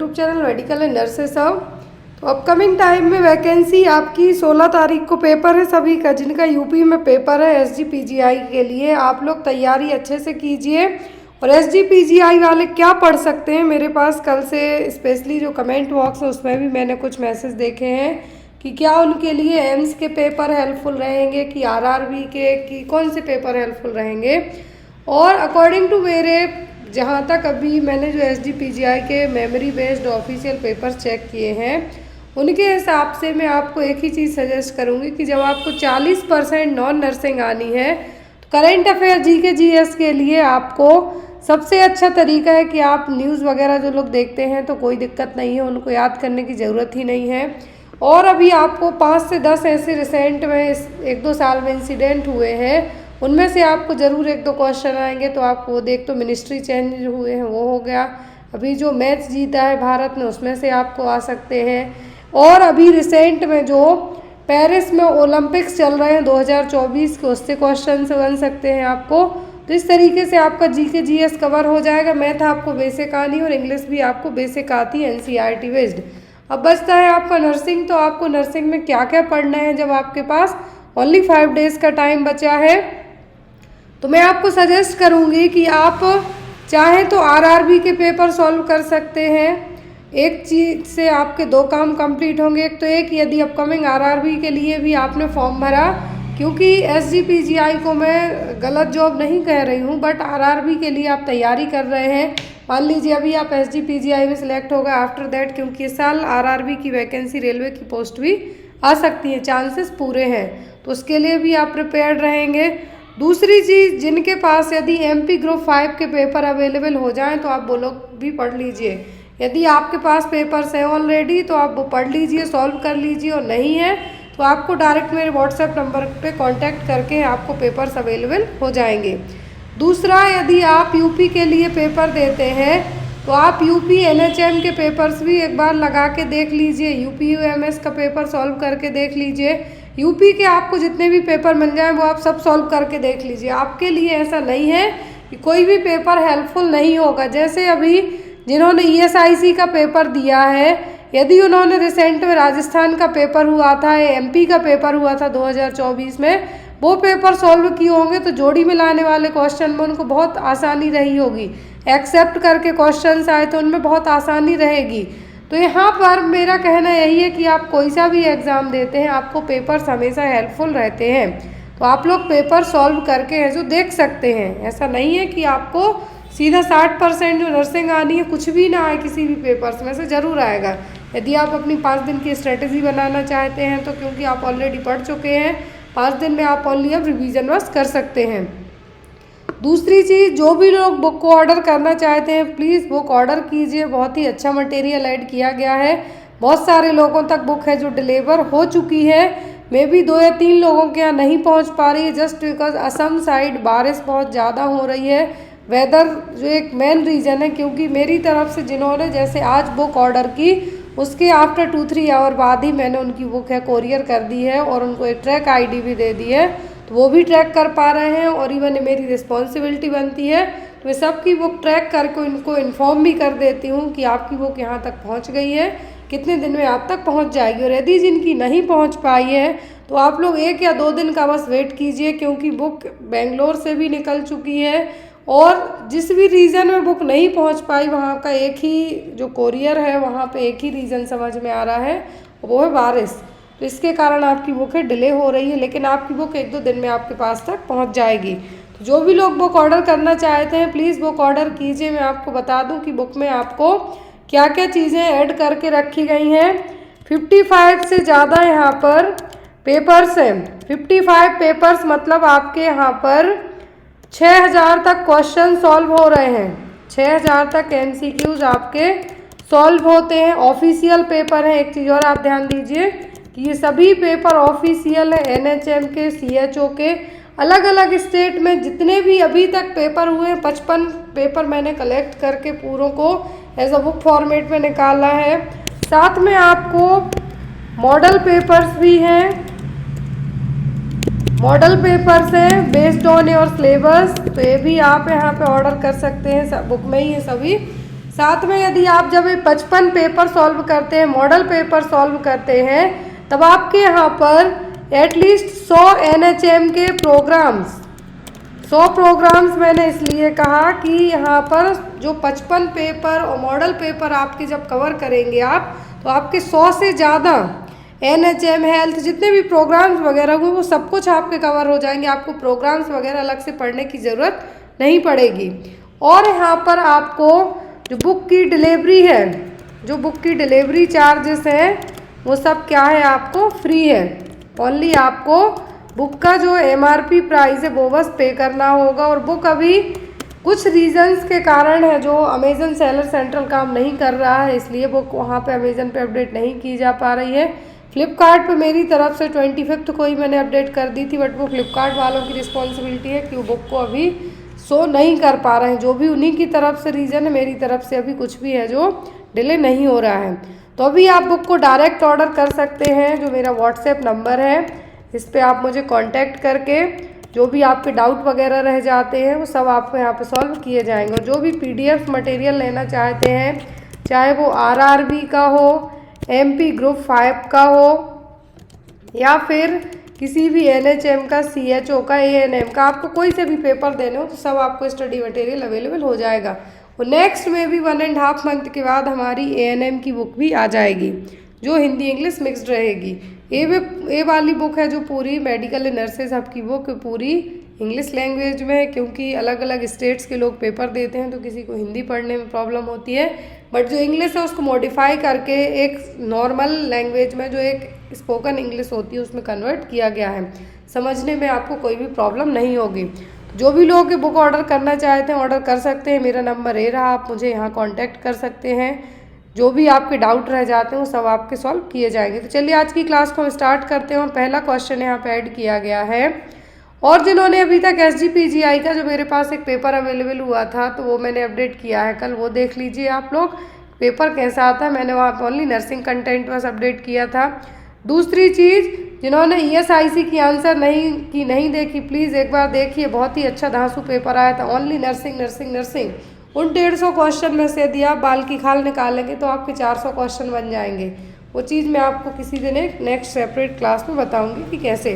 YouTube channel medical and nurses hub. तो upcoming time में vacancy आपकी 16 तारीख को पेपर है सभी का, जिनका यूपी में पेपर है एसजीपीजीआई के लिए। आप लोग तैयारी अच्छे से कीजिए। और एसजीपीजीआई वाले क्या पढ़ सकते हैं, मेरे पास कल से स्पेशली जो कमेंट बॉक्स है उसमें भी मैंने कुछ मैसेज देखे हैं कि क्या उनके लिए एम्स के पेपर हेल्पफुल रहेंगे कि आरआरबी के, कि कौन से पेपर हेल्पफुल रहेंगे। और अकॉर्डिंग टू मेरे जहाँ तक अभी मैंने जो एसजीपीजीआई के memory based official paper check किए हैं, उनके हिसाब से मैं आपको एक ही चीज़ सजेस्ट करूँगी कि जब आपको 40% नॉन नर्सिंग आनी है तो करेंट अफेयर जीके जीएस के लिए आपको सबसे अच्छा तरीका है कि आप न्यूज़ वगैरह जो लोग देखते हैं तो कोई दिक्कत नहीं है, उनको याद करने की ज़रूरत ही नहीं है। और अभी आपको 5 से 10 ऐसे रिसेंट में इस 1-2 साल में इंसिडेंट हुए हैं, उनमें से आपको ज़रूर 1-2 क्वेश्चन आएंगे। तो आपको देख, तो मिनिस्ट्री चेंज हुए हैं वो हो गया, अभी जो मैच जीता है भारत ने उसमें से आपको आ सकते हैं। और अभी रिसेंट में जो पेरिस में ओलंपिक्स चल रहे हैं 2024 के, उससे क्वेश्चन बन सकते हैं आपको। तो इस तरीके से आपका जीके जीएस कवर हो जाएगा। मैथ आपको बेसिक आनी और इंग्लिश भी आपको बेसिक आती है एनसीईआरटी बेस्ड। अब बचता है आपका नर्सिंग। तो आपको नर्सिंग में क्या क्या पढ़ना है, जब आपके पास ओनली 5 डेज़ का टाइम बचा है, तो मैं आपको सजेस्ट करूँगी कि आप चाहें तो आरआरबी के पेपर सॉल्व कर सकते हैं। एक चीज़ से आपके 2 काम कंप्लीट होंगे। एक तो यदि अपकमिंग आरआरबी के लिए भी आपने फॉर्म भरा, क्योंकि एसजीपीजीआई को मैं गलत जॉब नहीं कह रही हूँ, बट आरआरबी के लिए आप तैयारी कर रहे हैं, मान लीजिए अभी आप एसजीपीजीआई में सिलेक्ट हो गए, आफ्टर दैट क्योंकि इस साल आरआरबी की वैकेंसी रेलवे की पोस्ट भी आ सकती है, चांसेस पूरे हैं, तो उसके लिए भी आप प्रिपेयर्ड रहेंगे। दूसरी चीज़, जिनके पास यदि एमपी ग्रुप 5 के पेपर अवेलेबल हो जाएं तो आप वो लोग भी पढ़ लीजिए। यदि आपके पास पेपर्स हैं ऑलरेडी तो आप वो पढ़ लीजिए, सॉल्व कर लीजिए, और नहीं है तो आपको डायरेक्ट मेरे व्हाट्सएप नंबर पे कांटेक्ट करके आपको पेपर्स अवेलेबल हो जाएंगे। दूसरा, यदि आप यूपी के लिए पेपर देते हैं तो आप यूपी एनएचएम के पेपर्स भी एक बार लगा के देख लीजिए, यूपी यूएमएस का पेपर सॉल्व करके देख लीजिए। यूपी के आपको जितने भी पेपर मिल जाएं वो आप सब सॉल्व करके देख लीजिए। आपके लिए ऐसा नहीं है कि कोई भी पेपर हेल्पफुल नहीं होगा। जैसे अभी जिन्होंने ईएसआईसी का पेपर दिया है, यदि उन्होंने रिसेंट में राजस्थान का पेपर हुआ था, एमपी का पेपर हुआ था 2024 में, वो पेपर सॉल्व किए होंगे तो जोड़ी मिलाने वाले क्वेश्चन में उनको बहुत आसानी रही होगी। एक्सेप्ट करके क्वेश्चंस आए तो उनमें बहुत आसानी रहेगी। तो यहाँ पर मेरा कहना यही है कि आप कोई सा भी एग्ज़ाम देते हैं, आपको पेपर्स हमेशा हेल्पफुल रहते हैं, तो आप लोग पेपर सॉल्व करके है जो देख सकते हैं। ऐसा नहीं है कि आपको सीधा 60% जो नर्सिंग आनी है कुछ भी ना आए, किसी भी पेपर्स में से ज़रूर आएगा। यदि आप अपनी 5 दिन की स्ट्रेटेजी बनाना चाहते हैं तो क्योंकि आप ऑलरेडी पढ़ चुके हैं, 5 दिन में आप ओनली अब रिवीजन बस कर सकते हैं। दूसरी चीज़, जो भी लोग बुक को ऑर्डर करना चाहते हैं प्लीज़ बुक ऑर्डर कीजिए, बहुत ही अच्छा मटेरियल ऐड किया गया है। बहुत सारे लोगों तक बुक है जो डिलीवर हो चुकी है, मे बी 2 या 3 लोगों के यहाँ नहीं पहुँच पा रही है, जस्ट बिकॉज असम साइड बारिश बहुत ज़्यादा हो रही है। वेदर जो एक मेन रीज़न है, क्योंकि मेरी तरफ से जिन्होंने जैसे आज बुक ऑर्डर की उसके आफ्टर 2-3 आवर बाद ही मैंने उनकी बुक है कोरियर कर दी है और उनको एक ट्रैक आईडी भी दे दी है, तो वो भी ट्रैक कर पा रहे हैं। और इवन मेरी रिस्पॉन्सिबिलिटी बनती है तो मैं सबकी बुक ट्रैक करके उनको इन्फॉर्म भी कर देती हूँ कि आपकी बुक यहाँ तक पहुँच गई है, कितने दिन में आप तक पहुँच जाएगी। और यदि जिनकी नहीं पहुँच पाई है तो आप लोग 1 या 2 दिन का बस वेट कीजिए, क्योंकि बुक बेंगलोर से भी निकल चुकी है और जिस भी रीज़न में बुक नहीं पहुंच पाई वहां का एक ही जो कोरियर है, वहां पे एक ही रीज़न समझ में आ रहा है, वो है बारिश। तो इसके कारण आपकी बुक है डिले हो रही है, लेकिन आपकी बुक 1-2 दिन में आपके पास तक पहुंच जाएगी। तो जो भी लोग बुक ऑर्डर करना चाहते हैं प्लीज़ बुक ऑर्डर कीजिए। मैं आपको बता दूँ कि बुक में आपको क्या क्या चीज़ें ऐड करके रखी गई हैं। 55 से ज़्यादा यहाँ पर पेपर्स हैं। 55 पेपर्स मतलब आपके यहाँ पर 6000 तक क्वेश्चन सॉल्व हो रहे हैं, 6000 तक एमसीक्यूज आपके सॉल्व होते हैं। ऑफिशियल पेपर है। एक चीज़ और आप ध्यान दीजिए कि ये सभी पेपर ऑफिशियल है, एनएचएम के, सीएचओ के। अलग अलग स्टेट में जितने भी अभी तक पेपर हुए हैं, 55 पेपर मैंने कलेक्ट करके पूरों को एज अ बुक फॉर्मेट में निकाला है। साथ में आपको मॉडल पेपर्स भी हैं, मॉडल पेपर्स हैं बेस्ड ऑन योर सिलेबस, तो ये भी आप यहाँ पे ऑर्डर कर सकते हैं, बुक में ही है सभी। साथ में यदि आप जब 55 पेपर सॉल्व करते हैं, मॉडल पेपर सॉल्व करते हैं, तब आपके यहाँ पर एटलीस्ट 100 NHM के प्रोग्राम्स, 100 प्रोग्राम्स मैंने इसलिए कहा कि यहाँ पर जो 55 पेपर और मॉडल पेपर आपके जब कवर करेंगे आप, तो आपके 100 से ज़्यादा NHM हेल्थ जितने भी प्रोग्राम्स वगैरह हुए वो सब कुछ आपके कवर हो जाएंगे। आपको प्रोग्राम्स वगैरह अलग से पढ़ने की ज़रूरत नहीं पड़ेगी। और यहाँ पर आपको जो बुक की डिलीवरी है, जो बुक की डिलीवरी चार्जेस हैं वो सब क्या है, आपको फ्री है। ओनली आपको बुक का जो MRP प्राइस है वो बस पे करना होगा। और बुक अभी कुछ रीजंस के कारण है, जो अमेज़न सेलर सेंट्रल काम नहीं कर रहा है, इसलिए बुक वहाँ पे अमेज़न पे अपडेट नहीं की जा पा रही है। फ्लिपकार्ट पे मेरी तरफ से 25 को ही मैंने अपडेट कर दी थी, बट वो फ्लिपकार्ट वालों की रिस्पॉन्सिबिलिटी है कि वो बुक को अभी शो नहीं कर पा रहे हैं। जो भी उन्हीं की तरफ से रीज़न है, मेरी तरफ से अभी कुछ भी है जो डिले नहीं हो रहा है। तो अभी आप बुक को डायरेक्ट ऑर्डर कर सकते हैं। जो मेरा व्हाट्सएप नंबर है, इस पर आप मुझे कांटेक्ट करके जो भी आपके डाउट वगैरह रह जाते हैं वो सब आपको यहाँ पे सॉल्व किए जाएंगे। और जो भी PDF मटेरियल लेना चाहते हैं, चाहे वो RRB का हो, MP ग्रुप 5 का हो, या फिर किसी भी NHM का, CHO का, ANM का, आपको कोई से भी पेपर देने हो तो सब आपको स्टडी मटेरियल अवेलेबल हो जाएगा। और नेक्स्ट में भी 1.5 मंथ के बाद हमारी ANM की बुक भी आ जाएगी, जो हिंदी इंग्लिश मिक्स्ड रहेगी। ए वाली बुक है जो पूरी मेडिकल नर्सेज आपकी बुक पूरी इंग्लिश लैंग्वेज में है, क्योंकि अलग अलग स्टेट्स के लोग पेपर देते हैं तो किसी को हिंदी पढ़ने में प्रॉब्लम होती है। बट जो इंग्लिश है उसको मॉडिफाई करके एक नॉर्मल लैंग्वेज में, जो एक स्पोकन इंग्लिश होती है, उसमें कन्वर्ट किया गया है। समझने में आपको कोई भी प्रॉब्लम नहीं होगी। जो भी लोग बुक ऑर्डर करना चाहते हैं ऑर्डर कर सकते हैं। मेरा नंबर ये रहा, आप मुझे यहाँ कॉन्टैक्ट कर सकते हैं। जो भी आपके डाउट रह जाते हैं वो सब आपके सॉल्व किए जाएंगे। तो चलिए आज की क्लास को हम स्टार्ट करते हैं। और पहला क्वेश्चन यहाँ पे ऐड किया गया है। और जिन्होंने अभी तक SGPGI का जो मेरे पास एक पेपर अवेलेबल हुआ था, तो वो मैंने अपडेट किया है कल, वो देख लीजिए आप लोग पेपर कैसा आता है। मैंने वहाँ पर ओनली नर्सिंग कंटेंट बस अपडेट किया था। दूसरी चीज़, जिन्होंने ESIC की आंसर नहीं देखी, प्लीज़ एक बार देखिए, बहुत ही अच्छा धांसू पेपर आया था। Only nursing nursing nursing. उन 150 क्वेश्चन में से यदि आप बाल की खाल निकालेंगे तो आपके 400 क्वेश्चन बन जाएंगे। वो चीज़ मैं आपको किसी दिन एक नेक्स्ट सेपरेट क्लास में बताऊंगी कि कैसे।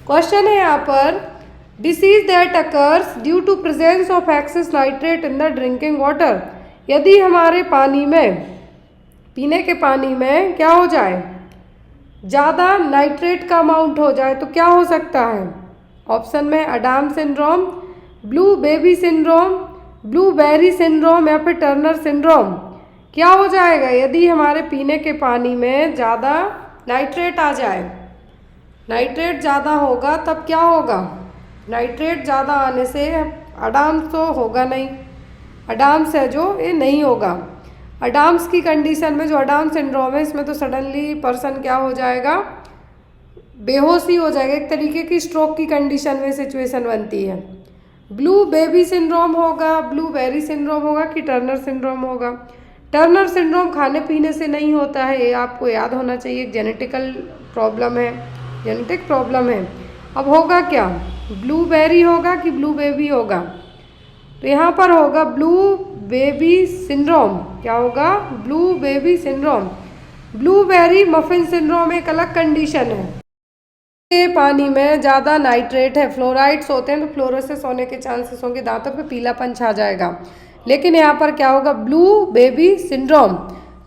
क्वेश्चन है यहाँ पर, disease that occurs due to presence of excess nitrate in the drinking water. यदि हमारे पानी में, पीने के पानी में क्या हो जाए, ज़्यादा नाइट्रेट का अमाउंट हो जाए तो क्या हो सकता है। ऑप्शन में Adam syndrome, blue baby syndrome, blueberry syndrome या फिर टर्नर सिंड्रोम। क्या हो जाएगा यदि हमारे पीने के पानी में ज़्यादा नाइट्रेट आ जाए। नाइट्रेट ज़्यादा होगा तब क्या होगा, नाइट्रेट ज़्यादा आने से अडाम्स तो होगा नहीं, अडाम्स है जो ये नहीं होगा। अडाम्स की कंडीशन में, जो अडाम सिंड्रोम है, इसमें तो सडनली पर्सन क्या हो जाएगा, बेहोशी हो जाएगा, एक तरीके की स्ट्रोक की कंडीशन में सिचुएशन बनती है। ब्लू बेबी सिंड्रोम होगा, ब्लूबेरी सिंड्रोम होगा कि टर्नर सिंड्रोम होगा। टर्नर सिंड्रोम खाने पीने से नहीं होता है, ये आपको याद होना चाहिए, जेनेटिकल प्रॉब्लम है, जेनेटिक प्रॉब्लम है। अब होगा क्या, ब्लूबेरी होगा कि ब्लू बेबी होगा, तो यहाँ पर होगा ब्लू बेबी सिंड्रोम। क्या होगा, blue baby syndrome. Blueberry muffin syndrome एक अलग कंडीशन है, पानी में ज़्यादा नाइट्रेट है, फ्लोराइड्स होते हैं तो फ्लोरोसिस होने के चांसेस होंगे, दांतों पे पीलापन छा जाएगा। लेकिन यहाँ पर क्या होगा, ब्लू बेबी सिंड्रोम,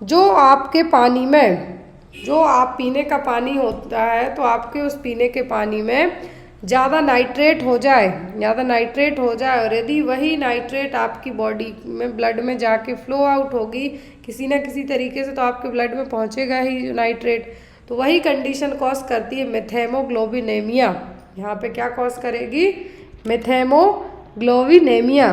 जो आपके पानी में, जो आप पीने का पानी होता है, तो आपके उस पीने के पानी में ज़्यादा नाइट्रेट हो जाए, ज़्यादा नाइट्रेट हो जाए, और यदि वही नाइट्रेट आपकी बॉडी में, ब्लड में जाके फ्लो आउट होगी किसी ना किसी तरीके से, तो आपके ब्लड में पहुँचेगा ही नाइट्रेट, तो वही कंडीशन कॉज करती है मेथेमोग्लोबिनेमिया। यहाँ पे क्या कॉज करेगी, मेथेमोग्लोबिनेमिया।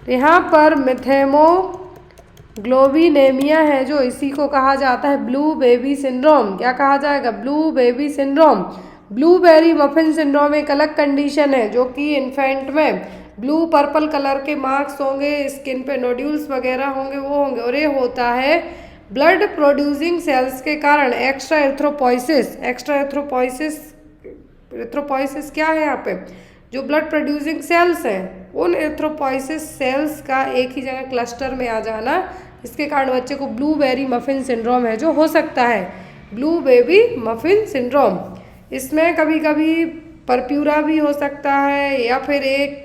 तो यहाँ पर मेथेमोग्लोबिनेमिया है जो, इसी को कहा जाता है ब्लू बेबी सिंड्रोम। क्या कहा जाएगा, blue baby syndrome. Blueberry muffin syndrome एक अलग कंडीशन है, जो कि इन्फेंट में ब्लू पर्पल कलर के मार्क्स होंगे, स्किन पे नोड्यूल्स वगैरह होंगे, वो होंगे, और ये होता है ब्लड प्रोड्यूसिंग सेल्स के कारण एक्स्ट्रा एथ्रोपोइसिस। एक्स्ट्रा एथ्रोपोइसिस, एथ्रोपोइसिस क्या है यहाँ पे, जो ब्लड प्रोड्यूसिंग सेल्स हैं उन एरिथ्रोपोइसिस सेल्स का एक ही जगह क्लस्टर में आ जाना, इसके कारण बच्चे को ब्लूबेरी मफिन सिंड्रोम है जो हो सकता है, ब्लू बेबी मफिन सिंड्रोम। इसमें कभी कभी परप्यूरा भी हो सकता है या फिर एक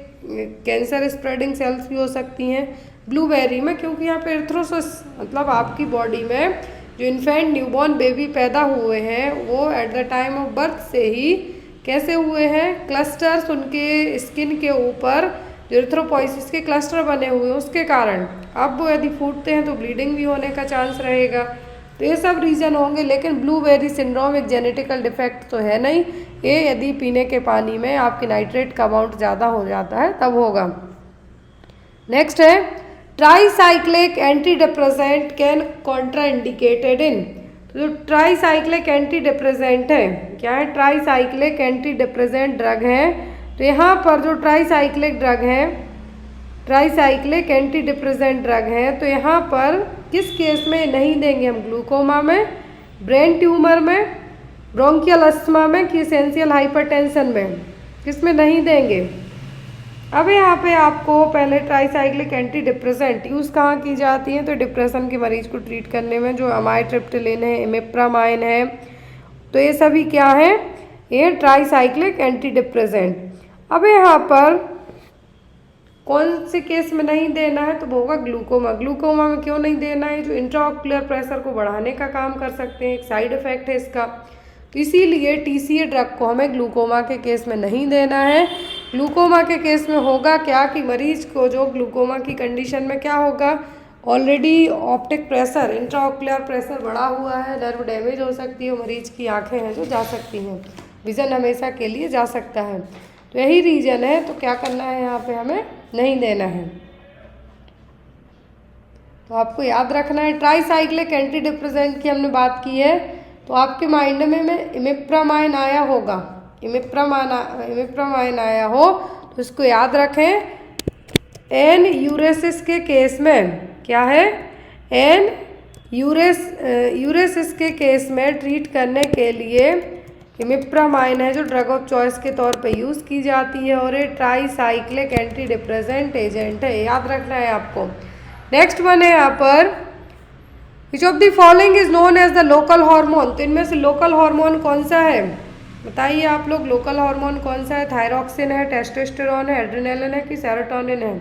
कैंसर स्प्रेडिंग सेल्स भी हो सकती हैं ब्लूबेरी में, क्योंकि यहाँ पे एरिथ्रोसिस मतलब आपकी बॉडी में जो इन्फेंट न्यूबॉर्न बेबी पैदा हुए हैं वो eight the time of birth से ही कैसे हुए हैं, क्लस्टर्स उनके स्किन के ऊपर जो एरिथ्रोपोइसिस के क्लस्टर बने हुए हैं उसके कारण। अब वो यदि फूटते हैं तो ब्लीडिंग भी होने का चांस रहेगा। तो ये सब रीज़न होंगे, लेकिन ब्लूबेरी सिंड्रोम एक जेनेटिकल डिफेक्ट तो है नहीं, ये यदि पीने के पानी में आपकी नाइट्रेट का अमाउंट ज़्यादा हो जाता है तब होगा। नेक्स्ट है tricyclic anti depressant can contraindicated in. तो जो ट्राईसाइक्लिक एंटी डिप्रेसेंट है, क्या है, ट्राईसाइक्लिक एंटी डिप्रेसेंट ड्रग है। तो यहाँ पर जो ट्राईसाइक्लिक ड्रग है, ट्राईसाइक्लिक एंटी डिप्रेसेंट ड्रग है, तो यहाँ पर किस केस में नहीं देंगे हम, ग्लूकोमा में, ब्रेन ट्यूमर में, ब्रोंकियल अस्थमा में कि एसेंशियल हाइपरटेंशन में, किस में नहीं देंगे। अब यहाँ पे आपको पहले ट्राईसाइक्लिक एंटी डिप्रेसेंट यूज़ कहाँ की जाती है, तो डिप्रेशन के मरीज को ट्रीट करने में जो अमाइट्रिप्टिलिन है, इमिप्रामाइन है, तो ये सभी क्या है, ये ट्राईसाइक्लिक एंटी डिप्रेसेंट। अब यहाँ पर कौन से केस में नहीं देना है, तो वो होगा ग्लूकोमा। ग्लूकोमा में क्यों नहीं देना है, जो इंट्राऑक्यूलर प्रेशर को बढ़ाने का काम कर सकते हैं, एक साइड इफेक्ट है इसका, तो इसीलिए टीसीए ड्रग को हमें ग्लूकोमा के केस में नहीं देना है। ग्लूकोमा के केस में होगा क्या कि मरीज को जो ग्लूकोमा की कंडीशन में क्या होगा, already optic pressure, intraocular pressure बढ़ा हुआ है, नर्व डैमेज हो सकती है, मरीज की आंखें हैं जो जा सकती हैं, विज़न हमेशा के लिए जा सकता है। तो यही रीज़न है, तो क्या करना है, यहाँ पे हमें नहीं देना है। तो आपको याद रखना है, ट्राईसाइक्लिक एंटी डिप्रेसेंट की हमने बात की है, तो आपके माइंड में इमिप्रामाइन आया होगा, इमिप्रामाइन आया हो तो इसको याद रखें। एन यूरेसिस के केस में क्या है, एन यूरेसिस के केस में ट्रीट करने के लिए इमिप्रामाइन है जो ड्रग ऑफ चॉइस के तौर पे यूज़ की जाती है, और ये ट्राईसाइक्लिक एंटी डिप्रेसेंट एजेंट है, याद रखना है आपको। नेक्स्ट वन है यहाँ पर, which of the following is known as the local hormone. तो इनमें से लोकल हार्मोन कौन सा है, बताइए आप लोग, लोकल हार्मोन कौन सा है, थायरॉक्सिन है, टेस्टोस्टेरोन है, एड्रेनालिन है कि सेरोटोनिन है,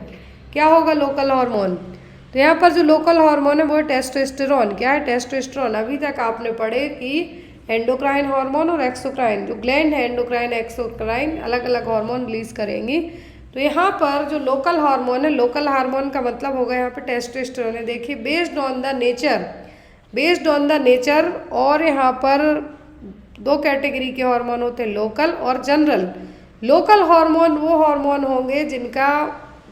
क्या होगा लोकल हार्मोन। तो यहाँ पर जो लोकल हार्मोन है वो है टेस्टोस्टेरोन। क्या है, टेस्टोस्टेरोन। अभी तक आपने पढ़े कि एंडोक्राइन हार्मोन और एक्सोक्राइन, जो ग्लैंड है एंडोक्राइन एक्सोक्राइन अलग अलग हार्मोन रिलीज करेंगी। तो यहाँ पर जो लोकल हार्मोन है, लोकल हार्मोन का मतलब होगा यहाँ पर टेस्टोस्टेरोन है। देखिए बेस्ड ऑन द नेचर, और यहाँ पर दो कैटेगरी के हार्मोन होते हैं, लोकल और जनरल। लोकल हार्मोन वो हार्मोन होंगे जिनका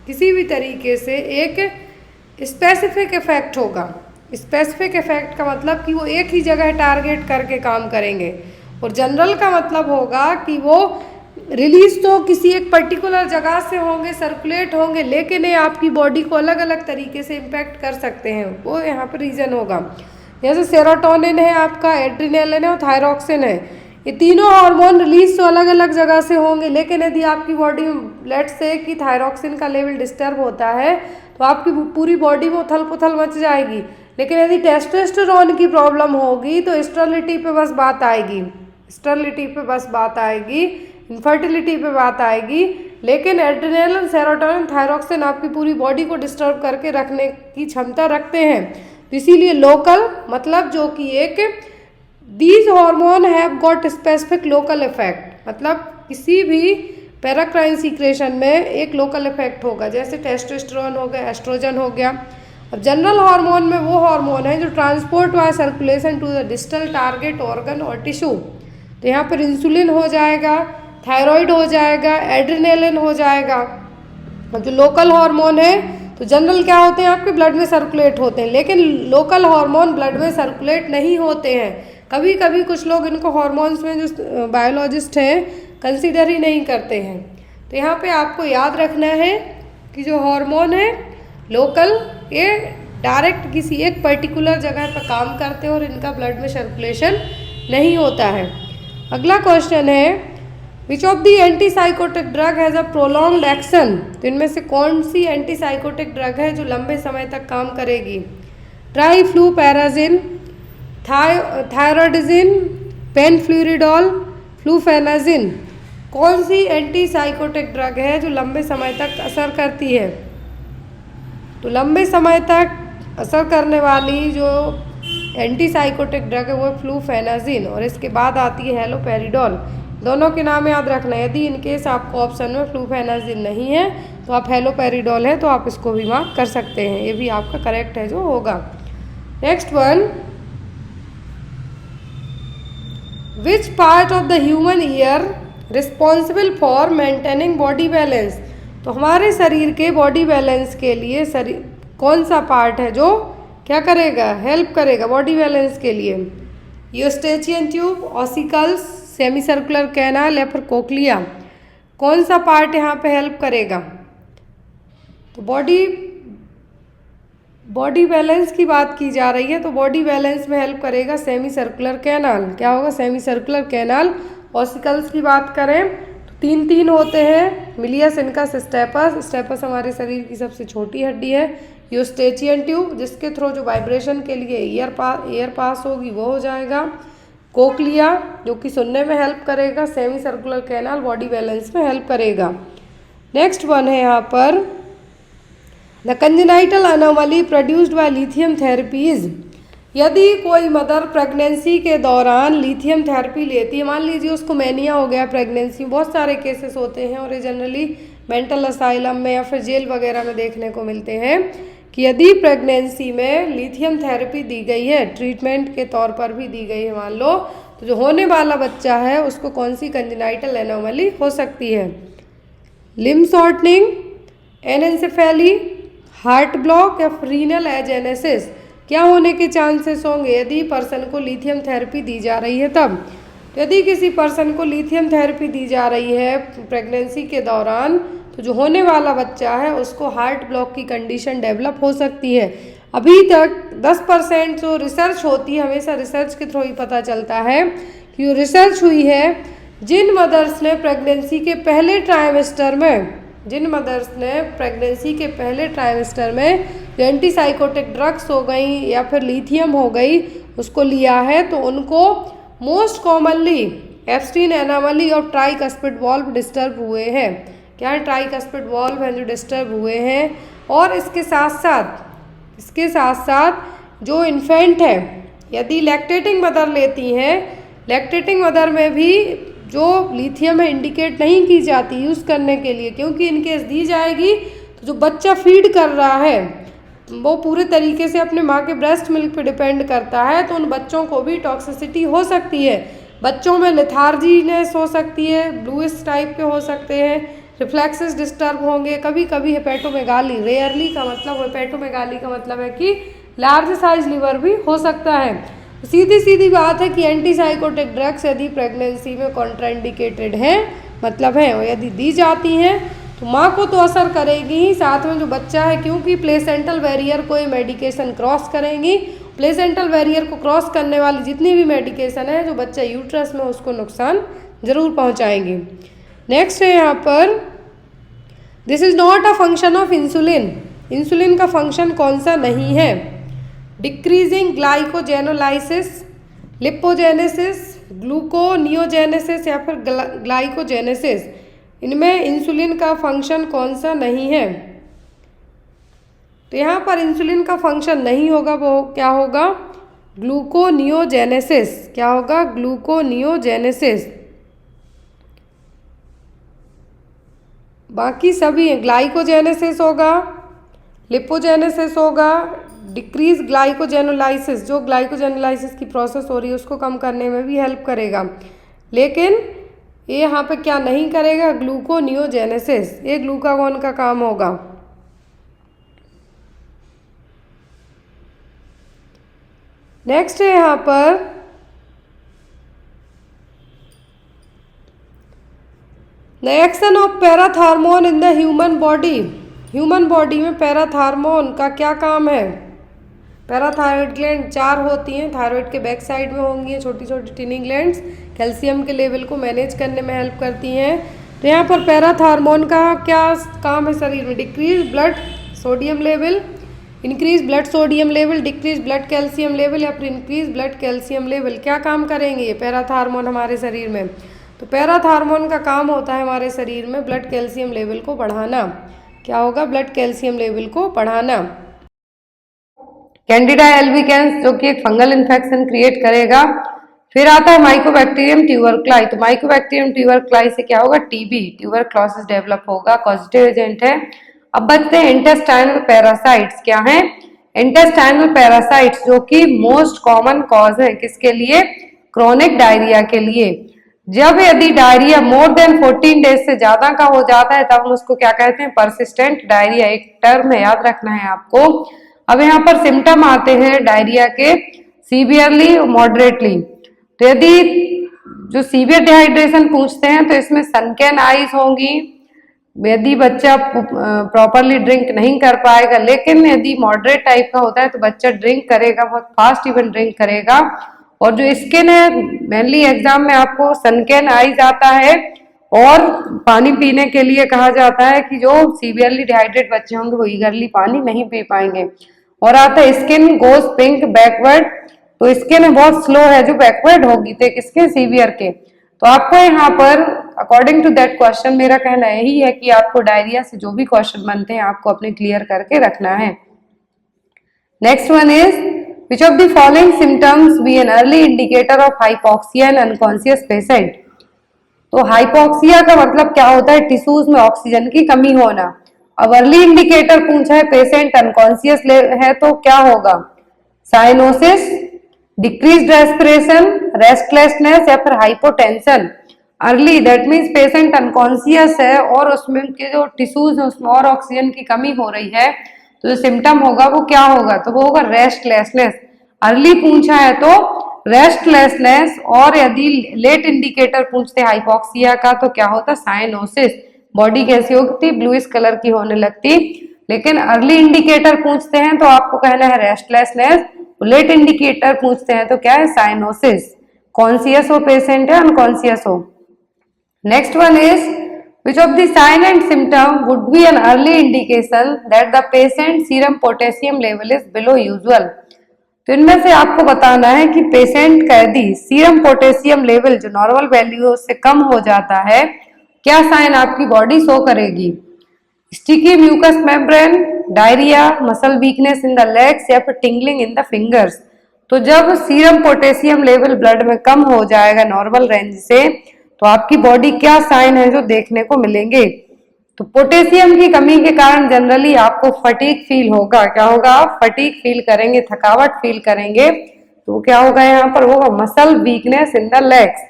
किसी भी तरीके से एक स्पेसिफिक इफेक्ट होगा। स्पेसिफिक इफेक्ट का मतलब कि वो एक ही जगह टारगेट करके काम करेंगे, और जनरल का मतलब होगा कि वो रिलीज तो किसी एक पर्टिकुलर जगह से होंगे, सर्कुलेट होंगे, लेकिन ये आपकी बॉडी को अलग अलग तरीके से इम्पैक्ट कर सकते हैं, वो यहाँ पर रीज़न होगा। जैसे सेरोटोनिन है आपका, एड्रेनालिन है और थायरॉक्सिन है, ये तीनों हार्मोन रिलीज तो अलग अलग जगह से होंगे, लेकिन यदि आपकी बॉडी में लेट से कि थायरॉक्सिन का लेवल डिस्टर्ब होता है तो आपकी पूरी बॉडी में उथल पुथल मच जाएगी। लेकिन यदि टेस्टोस्टेरोन की प्रॉब्लम होगी तो स्टेरिलिटी पे बस बात आएगी, इनफर्टिलिटी पे बात आएगी, लेकिन एड्रेनालिन, सेरोटोनिन, थायरॉक्सिन आपकी पूरी बॉडी को डिस्टर्ब करके रखने की क्षमता रखते हैं। तो इसीलिए लोकल मतलब जो कि एक these hormone have got specific local effect, मतलब किसी भी पैराक्राइन सीक्रेशन में एक लोकल इफेक्ट होगा, जैसे टेस्टोस्टेरोन हो गया, एस्ट्रोजन हो गया। अब जनरल हार्मोन में वो हार्मोन है जो transport by circulation to the distal target organ और टिश्यू। तो यहाँ पर इंसुलिन हो जाएगा, थायराइड हो जाएगा, एड्रेनालिन हो जाएगा। और जो लोकल हार्मोन है तो जनरल क्या होते हैं, आपके ब्लड में सर्कुलेट होते हैं, लेकिन लोकल हार्मोन ब्लड में सर्कुलेट नहीं होते हैं। कभी कभी कुछ लोग इनको हार्मोन्स में जो बायोलॉजिस्ट हैं कंसीडर ही नहीं करते हैं। तो यहाँ पे आपको याद रखना है कि जो हार्मोन है लोकल, ये डायरेक्ट किसी एक पर्टिकुलर जगह पर काम करते हैं और इनका ब्लड में सर्कुलेशन नहीं होता है। अगला क्वेश्चन है, which of the antipsychotic drug has a prolonged action, तो इनमें से कौन सी एंटीसाइकोटिक ड्रग है जो लंबे समय तक काम करेगी? ट्राइफ्लूपैराजिन, थायरोडिजिन, पेनफ्लूरिडॉल, फ्लूफेनाजिन। कौन सी एंटीसाइकोटिक ड्रग है जो लंबे समय तक असर करती है? तो लंबे समय तक असर करने वाली जो एंटीसाइकोटिक ड्रग है वो फ्लूफेनाजिन, और इसके बाद आती है हेलोपेरिडोल। दोनों के नाम याद रखना है। यदि इनकेस आपको ऑप्शन में फ्लूफेनाजिन नहीं है तो आप हेलोपेरिडोल है तो आप इसको भी मार्क कर सकते हैं, ये भी आपका करेक्ट है जो होगा। Next one, which part of the human ear responsible for maintaining body balance, तो हमारे शरीर के बॉडी बैलेंस के लिए शरीर कौन सा पार्ट है जो क्या करेगा, हेल्प करेगा बॉडी बैलेंस के लिए? Eustachian tube, ossicles, semi circular canal या फिर कोक्लिया। कौन सा पार्ट यहाँ पे हेल्प करेगा? तो बॉडी बैलेंस की बात की जा रही है, तो बॉडी बैलेंस में हेल्प करेगा सेमी सर्कुलर कैनाल। क्या होगा? Semi circular canal. ऑसिकल्स की बात करें तो तीन होते हैं, मिलियस, इनकस, स्टेपस। स्टेपस हमारे शरीर की सबसे छोटी हड्डी है। यूस्टेचियन ट्यूब, जिसके थ्रू जो वाइब्रेशन के लिए एयर पास होगी वो हो जाएगा। कोक्लिया, जो कि सुनने में हेल्प करेगा। Semi circular canal body balance में हेल्प करेगा। नेक्स्ट वन है यहाँ पर, the congenital anomaly produced by lithium therapies. यदि कोई मदर प्रेगनेंसी के दौरान लिथियम थेरेपी लेती है, मान लीजिए उसको मैनिया हो गया प्रेगनेंसी, बहुत सारे केसेस होते हैं और ये जनरली मेंटल असाइलम में या फिर जेल वगैरह में देखने को मिलते हैं कि यदि प्रेगनेंसी में लिथियम थेरेपी दी गई है, ट्रीटमेंट के तौर पर भी दी गई है मान लो, तो जो होने वाला बच्चा है उसको कौन सी कंजेनाइटल एनोमली हो सकती है? लिम्ब शॉर्टनिंग, एनेंसेफेली, हार्ट ब्लॉक या रीनल एजेनेसिस। क्या होने के चांसेस होंगे यदि पर्सन को लिथियम थेरेपी दी जा रही है तब? तो यदि किसी पर्सन को लिथियम थेरेपी दी जा रही है प्रेगनेंसी के दौरान, तो जो होने वाला बच्चा है उसको हार्ट ब्लॉक की कंडीशन डेवलप हो सकती है। अभी तक 10% जो रिसर्च होती है, हमेशा रिसर्च के थ्रू ही पता चलता है कि जो रिसर्च हुई है, जिन मदर्स ने प्रेगनेंसी के पहले ट्राइमेस्टर में जो एंटीसाइकोटिक ड्रग्स हो गई या फिर लिथियम हो गई उसको लिया है, तो उनको मोस्ट कॉमनली एप्स्टीन एनोमली और ट्राइकस्पिड वॉल्व डिस्टर्ब हुए हैं। क्या है? ट्राइकस्पिड वॉल्व हैं जो डिस्टर्ब हुए हैं। और इसके साथ साथ जो इन्फेंट है, यदि लैक्टेटिंग मदर लेती हैं, लैक्टेटिंग मदर में भी जो लिथियम है इंडिकेट नहीं की जाती यूज़ करने के लिए, क्योंकि इनकेस दी जाएगी तो जो बच्चा फीड कर रहा है वो पूरे तरीके से अपने माँ के ब्रेस्ट मिल्क पे डिपेंड करता है, तो उन बच्चों को भी टॉक्सिसिटी हो सकती है। बच्चों में लेथार्जीनेस हो सकती है, ब्लूइश टाइप के हो सकते हैं, रिफ्लेक्सेस डिस्टर्ब होंगे, कभी कभी हेपेटोमेगाली, रेयरली का मतलब हेपेटोमेगाली का मतलब है कि लार्ज साइज लिवर भी हो सकता है। सीधी बात है कि एंटीसाइकोटिक ड्रग्स यदि प्रेगनेंसी में कॉन्ट्राइंडिकेटेड हैं, मतलब है, और यदि दी जाती हैं तो माँ को तो असर करेगी ही, साथ में जो बच्चा है, क्योंकि प्लेसेंटल बैरियर को ये मेडिकेशन क्रॉस करेंगी। प्लेसेंटल बैरियर को क्रॉस करने वाली जितनी भी मेडिकेशन है जो बच्चा यूट्रस में उसको नुकसान जरूर पहुँचाएंगी। नेक्स्ट है यहाँ पर, this is not a function of insulin. Insulin का फंक्शन कौन सा नहीं है? डिक्रीजिंग ग्लाइकोजेनोलाइसिस, लिपोजेनेसिस, ग्लूकोनियोजेनेसिस या फिर ग्लाइकोजेनेसिस। इनमें इंसुलिन का फंक्शन कौन सा नहीं है? तो यहाँ पर इंसुलिन का फंक्शन नहीं होगा, वो क्या होगा? ग्लूकोनियोजेनेसिस। क्या होगा? ग्लूकोनियोजेनेसिस। बाकी सभी ग्लाइकोजेनेसिस होगा, लिपोजेनेसिस होगा, डिक्रीज ग्लाइकोजेनोलाइसिस, जो ग्लाइकोजेनोलाइसिस की प्रोसेस हो रही है उसको कम करने में भी हेल्प करेगा, लेकिन ये यहाँ पे क्या नहीं करेगा? ग्लूकोनियोजेनेसिस, ये ग्लूकागॉन का काम होगा। नेक्स्ट है यहाँ पर, the action of parathormone in the human body. Human body में पैराथार्मोन का क्या काम है? पैराथायरॉयड ग्लैंड 4 होती हैं, थायराइड के बैक साइड में होंगी छोटी छोटी टिनी ग्लैंड्स, कैल्शियम के लेवल को मैनेज करने में हेल्प करती हैं। तो यहाँ पर पैराथार्मोन का क्या काम है शरीर में? Decrease blood sodium level, increase blood sodium level, decrease blood calcium level या फिर इंक्रीज ब्लड कैल्शियम लेवल। क्या काम करेंगे ये पैराथार्मोन हमारे शरीर में? तो पैराथार्मोन का काम होता है हमारे शरीर में ब्लड कैल्शियम लेवल को बढ़ाना। क्या होगा? ब्लड कैल्शियम लेवल को बढ़ाना। कैंडिडा एल्बिकेंस जो कि एक फंगल इन्फेक्शन क्रिएट करेगा। फिर आता है माइकोबैक्टीरियम ट्यूबरक्लाई। तो माइकोबैक्टीरियम ट्यूबरक्लाई से क्या होगा? टीबी ट्यूबरक्लोसिस डेवलप होगा, पॉजिटिव एजेंट है। अब बचते हैं इंटेस्टाइनल पैरासाइट्स। क्या है? इंटेस्टाइनल पैरासाइट्स जो कि मोस्ट कॉमन कॉज है किसके लिए? क्रोनिक डायरिया के लिए। जब यदि डायरिया मोर देन 14 डेज से ज्यादा का हो जाता है तब हम उसको क्या कहते हैं? परसिस्टेंट डायरिया, एक टर्म है, याद रखना है आपको। अब यहाँ पर सिम्टम आते हैं डायरिया के, सीवियरली और मॉडरेटली। तो यदि जो सीवियर डिहाइड्रेशन पूछते हैं तो इसमें सनकेन आईज होंगी, यदि बच्चा प्रॉपरली ड्रिंक नहीं कर पाएगा। लेकिन यदि मॉडरेट टाइप का होता है तो बच्चा ड्रिंक करेगा, बहुत फास्ट इवन ड्रिंक करेगा। और जो स्किन है, मेनली एग्जाम में आपको सनकेन आईज आता है और पानी पीने के लिए कहा जाता है कि जो सीवियरली डिहाइड्रेट बच्चे होंगे वो ईगरली पानी नहीं पी पाएंगे। और आता है स्किन गोज पिंक बैकवर्ड। तो स्किन बहुत स्लो है जो बैकवर्ड होगी, तो किसके? सीवियर के। तो आपको यहाँ पर अकॉर्डिंग टू दैट क्वेश्चन मेरा कहना यही है कि आपको डायरिया से जो भी क्वेश्चन बनते हैं आपको अपने क्लियर करके रखना है। Next one is which of the following symptoms be an early indicator of hypoxia in unconscious patient. तो हाइपोक्सिया का मतलब क्या होता है? टिश्यूज में ऑक्सीजन की कमी होना। अब अर्ली इंडिकेटर पूछा है, पेशेंट अनकॉन्शियस है तो क्या होगा? साइनोसिस, डिक्रीज्ड रेस्पिरेशन, रेस्टलेसनेस या फिर hypotension. Early that means patient unconscious है और उसमें के जो टिश्यूज है उसमें और ऑक्सीजन की कमी हो रही है, तो जो सिम्टम होगा वो क्या होगा? तो वो होगा रेस्टलेसनेस। अर्ली पूछा है तो रेस्टलेसनेस। और यदि लेट इंडिकेटर पूछते हैं हाइपोक्सिया का तो क्या होता? साइनोसिस। बॉडी कैसी होती? ब्लूइश कलर की होने लगती। लेकिन अर्ली इंडिकेटर पूछते हैं तो आपको कहना है रेस्टलेसनेस, लेट इंडिकेटर पूछते हैं तो क्या है? साइनोसिस। कॉन्शियस हो पेशेंट है, अनकॉन्शियस हो। Next one is which of the sign and symptom would be an early indication that the patient serum potassium level is below usual. तो इनमें से आपको बताना है कि पेशेंट का यदि सीरम पोटेशियम लेवल जो नॉर्मल वैल्यू से कम हो जाता है, क्या साइन आपकी बॉडी शो करेगी? Sticky mucus membrane, diarrhoea, muscle weakness in the legs या फिर टिंगलिंग इन द फिंगर्स। तो जब सीरम पोटेशियम लेवल ब्लड में कम हो जाएगा नॉर्मल रेंज से तो आपकी बॉडी क्या साइन है जो देखने को मिलेंगे? तो पोटेशियम की कमी के कारण जनरली आपको फटीग फील होगा। क्या होगा? आप फटीग फील करेंगे, थकावट फील करेंगे। तो क्या होगा? यहाँ पर होगा muscle weakness in the legs.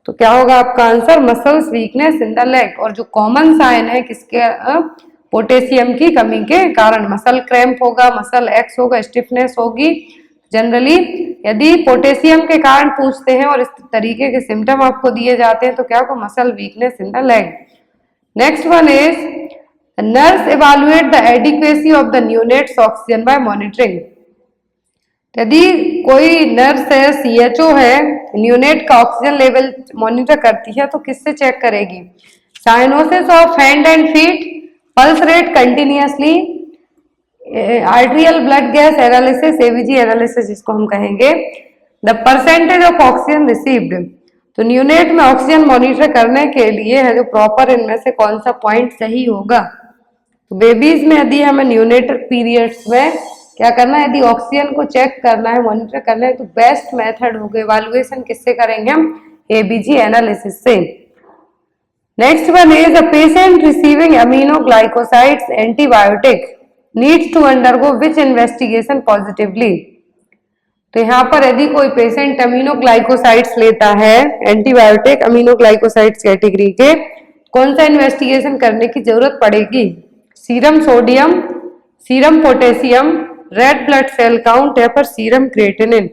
तो क्या होगा आपका answer? Muscles weakness in the leg. और जो कॉमन साइन है किसके? पोटेशियम की कमी के कारण मसल क्रैम्प होगा, मसल एक्स होगा, स्टिफनेस होगी। जनरली यदि पोटेशियम के कारण पूछते हैं और इस तरीके के सिम्टम आपको दिए जाते हैं तो क्या होगा? Muscle weakness in the leg. Next one is nurse evaluate the adequacy of the neonates oxygen by monitoring. यदि कोई नर्स है, सीएचओ है, न्यूनेट का ऑक्सीजन लेवल मॉनिटर करती है तो किससे चेक करेगी? Cyanosis of hand and feet, pulse rate continuously, arterial blood gas analysis, ABG analysis जिसको हम कहेंगे, the percentage of oxygen received. तो न्यूनेट में ऑक्सीजन मॉनिटर करने के लिए है जो प्रॉपर इनमें से कौन सा पॉइंट सही होगा? तो बेबीज में यदि हमें न्यूनेटर पीरियड्स में क्या करना है, यदि ऑक्सीजन को चेक करना है, मॉनिटर करना है, तो बेस्ट मेथड होगा इवैल्यूएशन किससे करेंगे हम? एबीजी एनालिसिस से। Next one is a patient receiving aminoglycosides antibiotic needs to undergo which investigation positively. तो यहाँ पर यदि कोई पेशेंट अमीनोग्लाइकोसाइड्स लेता है, एंटीबायोटिक अमीनोग्लाइकोसाइड्स कैटेगरी के, कौन सा इन्वेस्टिगेशन करने की जरूरत पड़ेगी? Serum sodium, serum potassium, red blood cell count या फिर सीरम क्रिएटिनिन।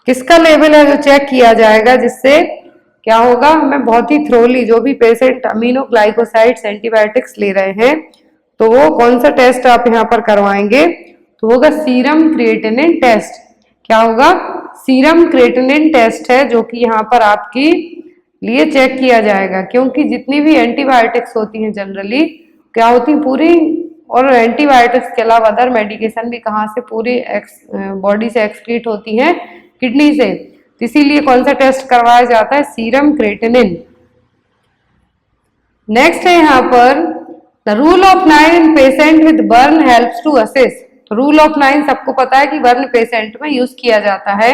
किसका लेवल है जो चेक किया जाएगा, जिससे क्या होगा? हमें बहुत ही थ्रोली जो भी पेशेंट अमीनोग्लाइकोसाइड्स एंटीबायोटिक्स ले रहे हैं तो वो कौन सा टेस्ट आप यहाँ पर करवाएंगे? तो होगा सीरम क्रिएटिनिन टेस्ट। क्या होगा? सीरम क्रिएटिनिन टेस्ट है जो कि यहाँ पर आपकी लिए चेक किया जाएगा, क्योंकि जितनी भी एंटीबायोटिक्स होती हैं जनरली क्या होती हैं पूरी, और एंटीबायोटिक्स के अलावा अदर मेडिकेशन भी कहाँ से पूरी बॉडी से एक्सक्रीट होती हैं, किडनी से। इसीलिए कौन सा टेस्ट करवाया जाता है? Serum creatinine. नेक्स्ट है यहाँ पर the rule of 9 in patient with burn helps to assess. तो रूल ऑफ 9 सबको पता है कि बर्न पेशेंट में यूज किया जाता है,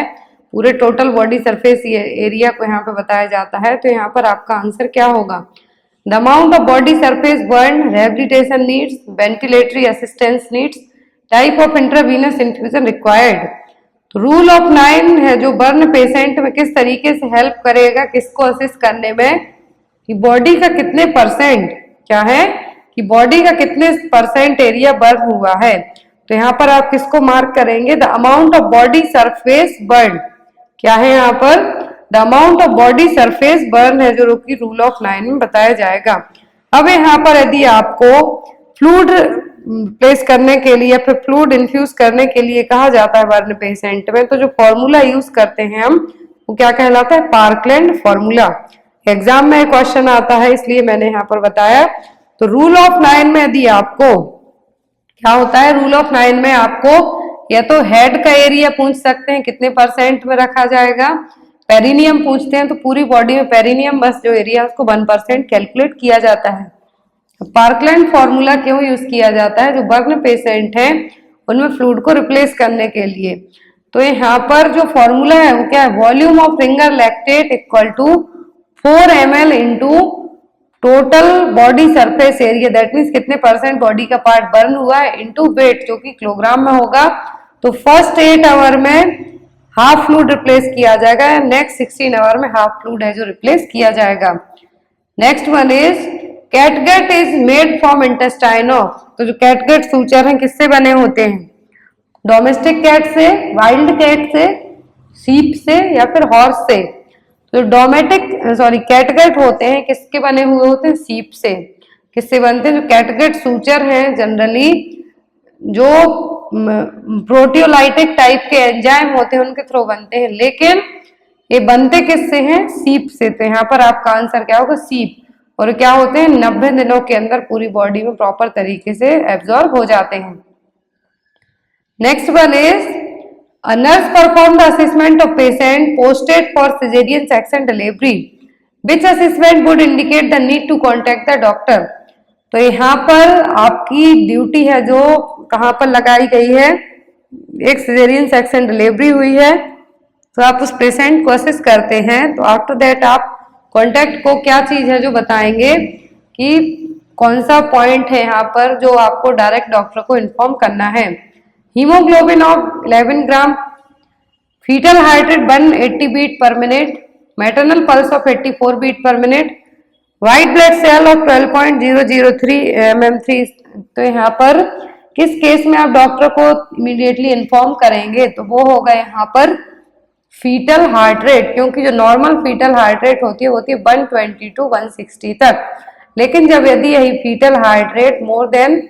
पूरे टोटल बॉडी सरफेस एरिया को यहाँ पे बताया जाता है। तो यहाँ पर आपका आंसर क्या होगा? The amount of body surface burn, rehabilitation needs, ventilatory assistance needs, type of intravenous infusion required. तो रूल ऑफ 9 है जो बर्न पेशेंट में किस तरीके से हेल्प करेगा, किसको असिस्ट करने में, कि बॉडी का कितने परसेंट, क्या है कि बॉडी का कितने परसेंट एरिया बर्न हुआ है। तो यहाँ पर आप किसको मार्क करेंगे? The amount of body surface burn. क्या है यहाँ पर? The amount of body surface burn है जो कि रूल ऑफ 9 में बताया जाएगा। अब यहाँ पर यदि आपको फ्लूइड प्लेस करने के लिए या फिर फ्लूइड इन्फ्यूज करने के लिए कहा जाता है बर्न पेशेंट में, तो जो फॉर्मूला यूज करते हैं हम वो क्या कहलाता है? Parkland formula. एग्जाम में क्वेश्चन आता है इसलिए मैंने यहाँ पर बताया। तो रूल ऑफ 9 में यदि आपको क्या होता है, रूल ऑफ 9 में आपको या तो हेड का एरिया पूछ सकते हैं कितने परसेंट में रखा जाएगा, पेरिनियम पूछते हैं तो पूरी बॉडी में पेरिनियम बस जो एरिया है उसको 1% कैलकुलेट किया जाता है। पार्कलैंड फॉर्मूला क्यों यूज किया जाता है? जो बर्न पेशेंट है उनमें फ्लूइड को रिप्लेस करने के लिए। तो यहाँ पर जो फॉर्मूला है वो क्या है? Volume of finger lactate equal to 4 ml into total body surface area, that means कितने परसेंट बॉडी का पार्ट बर्न हुआ है, इंटू वेट जो कि किलोग्राम में होगा। तो फर्स्ट 8 आवर में हाफ फ्लूइड रिप्लेस किया जाएगा, नेक्स्ट 16 आवर में हाफ फ्लूइड है जो रिप्लेस किया जाएगा। Next one is catgut is made from intestine of. तो जो कैटगट सूचर हैं किससे बने होते हैं? डोमेस्टिक कैट से, वाइल्ड कैट से, सीप से या फिर हॉर्स से। तो कैटगट होते हैं किसके बने हुए होते हैं? सीप से। किससे बनते हैं? जो कैटगट सूचर हैं जनरली जो प्रोटियोलाइटिक टाइप के एंजाइम होते हैं उनके थ्रू बनते हैं, लेकिन ये बनते किससे हैं? सीप से। तो यहाँ पर आपका आंसर क्या होगा? सीप। और क्या होते हैं? 90 दिनों के अंदर पूरी बॉडी में प्रॉपर तरीके से एब्जॉर्ब हो जाते हैं। Next one is a nurse performed the assessment of patient posted for cesarean section delivery. Which assessment would indicate the need to contact the doctor? तो यहाँ पर आपकी ड्यूटी है जो कहाँ पर लगाई गई है, एक सिजेरियन सेक्शन डिलीवरी हुई है तो आप उस पेशेंट को असिस्ट करते हैं। तो आफ्टर दैट आप कॉन्टैक्ट को क्या चीज है जो बताएंगे कि कौन सा पॉइंट है यहाँ पर जो आपको डायरेक्ट डॉक्टर को इन्फॉर्म करना है। Haemoglobin of 11 gram, foetal heart rate 180 beat per minute, maternal pulse of 84 beat per minute, white blood cell of 12.003 mm3। तो यहाँ पर किस केस में आप डॉक्टर को इमीडिएटली इन्फॉर्म करेंगे? तो वो होगा यहाँ पर फीटल हार्ट रेट, क्योंकि जो नॉर्मल फीटल हार्ट रेट होती है 120 to 160 तक। लेकिन जब यदि यही foetal heart rate more than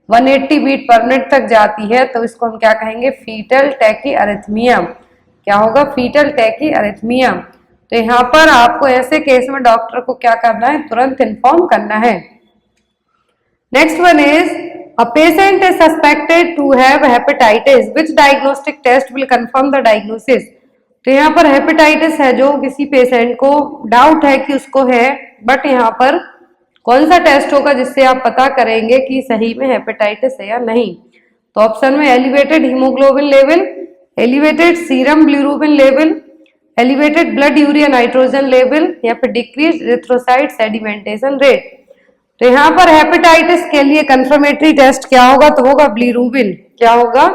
180 beat per minute तक जाती है तो इसको हम क्या कहेंगे? Foetal tachyarrhythmia. क्या होगा? Foetal tachyarrhythmia. तो यहाँ पर आपको ऐसे केस में डॉक्टर को क्या करना है? तुरंत इन्फॉर्म करना है। Next one is a patient is suspected to have hepatitis, which diagnostic test will confirm the diagnosis. तो यहाँ पर हेपेटाइटिस है जो किसी पेशेंट को डाउट है कि उसको है, बट यहाँ पर कौन सा टेस्ट होगा जिससे आप पता करेंगे कि सही में हेपेटाइटिस है या नहीं? तो ऑप्शन में elevated haemoglobin level, elevated serum bilirubin level, elevated blood urea nitrogen level या फिर डिक्रीज इरिथ्रोसाइट सेडिमेंटेशन रेट। तो यहाँ पर हेपेटाइटिस के लिए कंफर्मेटरी टेस्ट क्या होगा? तो होगा बिलिरुबिन। क्या होगा?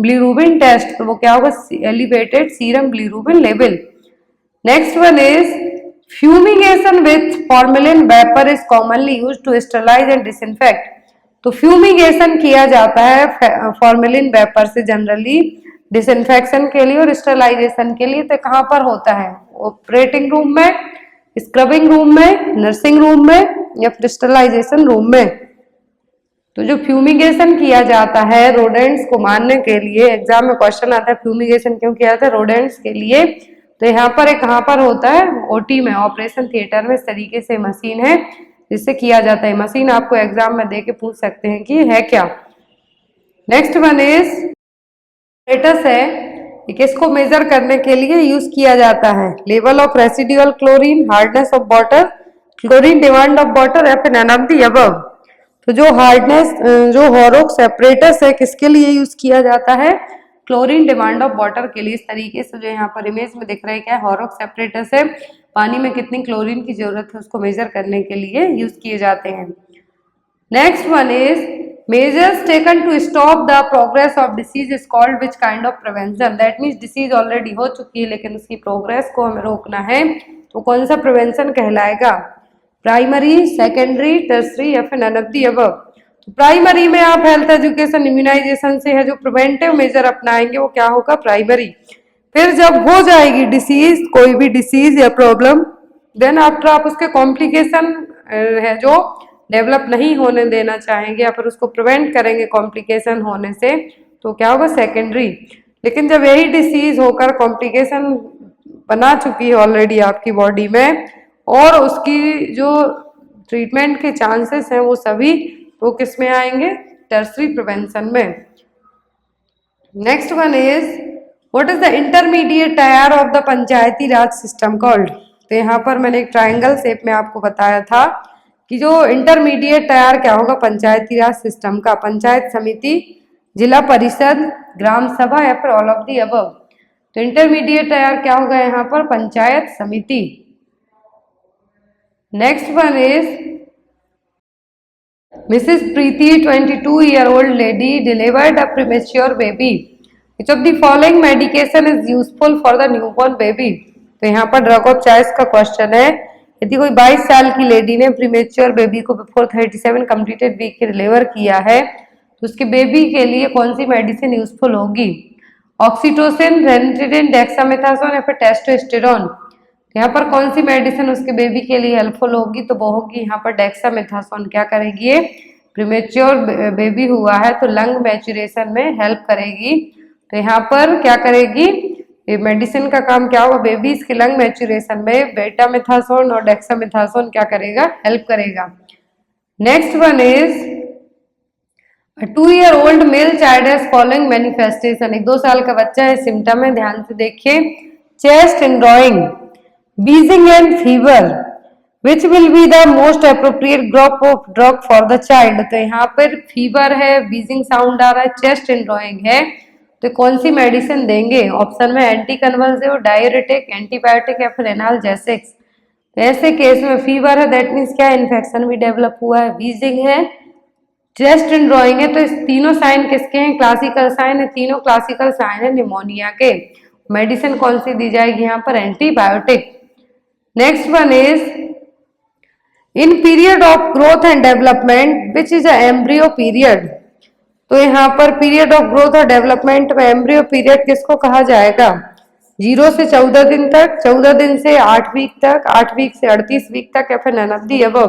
Bilirubin test. तो वो क्या होगा? Elevated serum bilirubin level. Next one is fumigation with formalin vapour is commonly used to sterilise and disinfect. तो फ्यूमिगेशन किया जाता है फॉर्मेलिन वेपर से जनरली डिसइंफेक्शन के लिए और स्टरलाइजेशन के लिए। तो कहाँ पर होता है? ऑपरेटिंग रूम में, स्क्रबिंग रूम में, नर्सिंग रूम में या फिर स्टरलाइजेशन रूम में। तो जो फ्यूमिगेशन किया जाता है रोडेंट्स को मारने के लिए, एग्जाम में क्वेश्चन आता है फ्यूमिगेशन क्यों किया जाता है रोडेंट्स के लिए, तो यहाँ पर एक कहाँ पर होता है, ओटी में, ऑपरेशन थिएटर में इस तरीके से मशीन है जिससे किया जाता है। मशीन आपको एग्जाम में दे के पूछ सकते हैं कि है क्या। नेक्स्ट वन इज स्टेटस है, किसको मेजर करने के लिए यूज किया जाता है, level of residual chlorine, hardness of water, chlorine demand of water, F N of the above. तो जो हार्डनेस, जो हॉरोक्स एपरेटस है किसके लिए यूज किया जाता है, क्लोरीन डिमांड ऑफ वाटर के लिए। इस तरीके से जो यहाँ पर इमेज में दिख रहा है क्या, हॉरोक्स एपरेटस है, पानी में कितनी क्लोरीन की जरूरत है उसको मेजर करने के लिए यूज किए जाते हैं। Next one is measures taken to stop the progress of disease is called which kind of prevention. That means disease already हो चुकी है लेकिन उसकी प्रोग्रेस को हमें रोकना है, तो कौन सा प्रिवेंशन कहलाएगा, प्राइमरी, सेकेंडरी, टर्सरी या फिर नन ऑफ द अबव। तो प्राइमरी में आप हेल्थ एजुकेशन इम्यूनाइजेशन से है जो प्रिवेंटिव मेजर अपनाएंगे वो क्या होगा, प्राइमरी। फिर जब हो जाएगी डिसीज, कोई भी डिसीज या प्रॉब्लम, देन आफ्टर आप उसके कॉम्प्लिकेशन है जो डेवलप नहीं होने देना चाहेंगे या फिर उसको प्रिवेंट करेंगे कॉम्प्लिकेशन होने से, तो क्या होगा, सेकेंडरी। लेकिन जब यही डिसीज होकर कॉम्प्लिकेशन बना चुकी है ऑलरेडी आपकी बॉडी में और उसकी जो ट्रीटमेंट के चांसेस हैं वो सभी तो किस में आएंगे, टर्सरी प्रिवेंशन में। Next one is what is the intermediate tyre of the Panchayati Raj system called. तो यहाँ पर मैंने एक ट्रायंगल शेप में आपको बताया था कि जो इंटरमीडिएट टायर क्या होगा पंचायती राज सिस्टम का, पंचायत समिति, जिला परिषद, ग्राम सभा या फिर ऑल ऑफ दी अबव। तो इंटरमीडिएट टायर क्या होगा यहाँ पर, पंचायत समिति। Next one is Mrs. Preeti, 22-year-old lady, delivered a premature baby. Which of the following medication is useful for the newborn baby? तो यहाँ पर ड्रग ऑफ चॉइस का क्वेश्चन है। यदि कोई 22 साल की लेडी ने प्रीमेच्योर बेबी को बिफोर 37 कंप्लीटेड वीक के डिलीवर किया है तो उसके बेबी के लिए कौन सी मेडिसिन यूजफुल होगी, ऑक्सीटोसिन, रेनिटिडिन, डेक्सामेथासोन या फिर टेस्टोस्टेरोन। यहाँ पर कौन सी मेडिसिन उसके बेबी के लिए हेल्पफुल होगी, तो वो होगी यहाँ पर डेक्सामेथासोन। क्या करेगी, ये प्रीमेच्योर बेबी हुआ है तो लंग मैच्यूरेशन में हेल्प करेगी। तो यहाँ पर क्या करेगी, ये मेडिसिन का काम क्या होगा, बेबीज के लंग मैच्यूरेशन में बेटामेथासोन और डेक्सामेथासोन क्या करेगा, हेल्प करेगा। Next one is A 2-year-old male child has following manifestation. एक 2 साल का बच्चा है, सिम्टम है, ध्यान से देखिए, chest एंड्रॉइंग, wheezing and fever, which will be the most appropriate group of drug for the child। तो यहाँ पर फीवर है, wheezing साउंड आ रहा है, चेस्ट एंड्रॉइंग है, तो कौन सी मेडिसिन देंगे, ऑप्शन में एंटी कन्वल्सिव, डायरेटिक, एंटीबायोटिक या फिर एनाल्जेसिक्स। तो ऐसे केस में फीवर है दैट मीन्स क्या, इन्फेक्शन भी डेवलप हुआ है, wheezing है, चेस्ट एंड्रॉइंग है, तो इस तीनों साइन किसके हैं, क्लासिकल साइन है, तीनों क्लासिकल साइन है निमोनिया के। मेडिसिन कौन सी दी जाएगी यहाँ पर, antibiotic. Next one is in period of growth and development which is a embryo period. तो यहाँ पर पीरियड ऑफ ग्रोथ और डेवलपमेंट में एम्ब्रियो पीरियड किसको कहा जाएगा, 0 से 14 दिन तक, 14 दिन से 8 वीक तक, 8 वीक से 38 वीक तक या फिर नन ऑफ द अबव।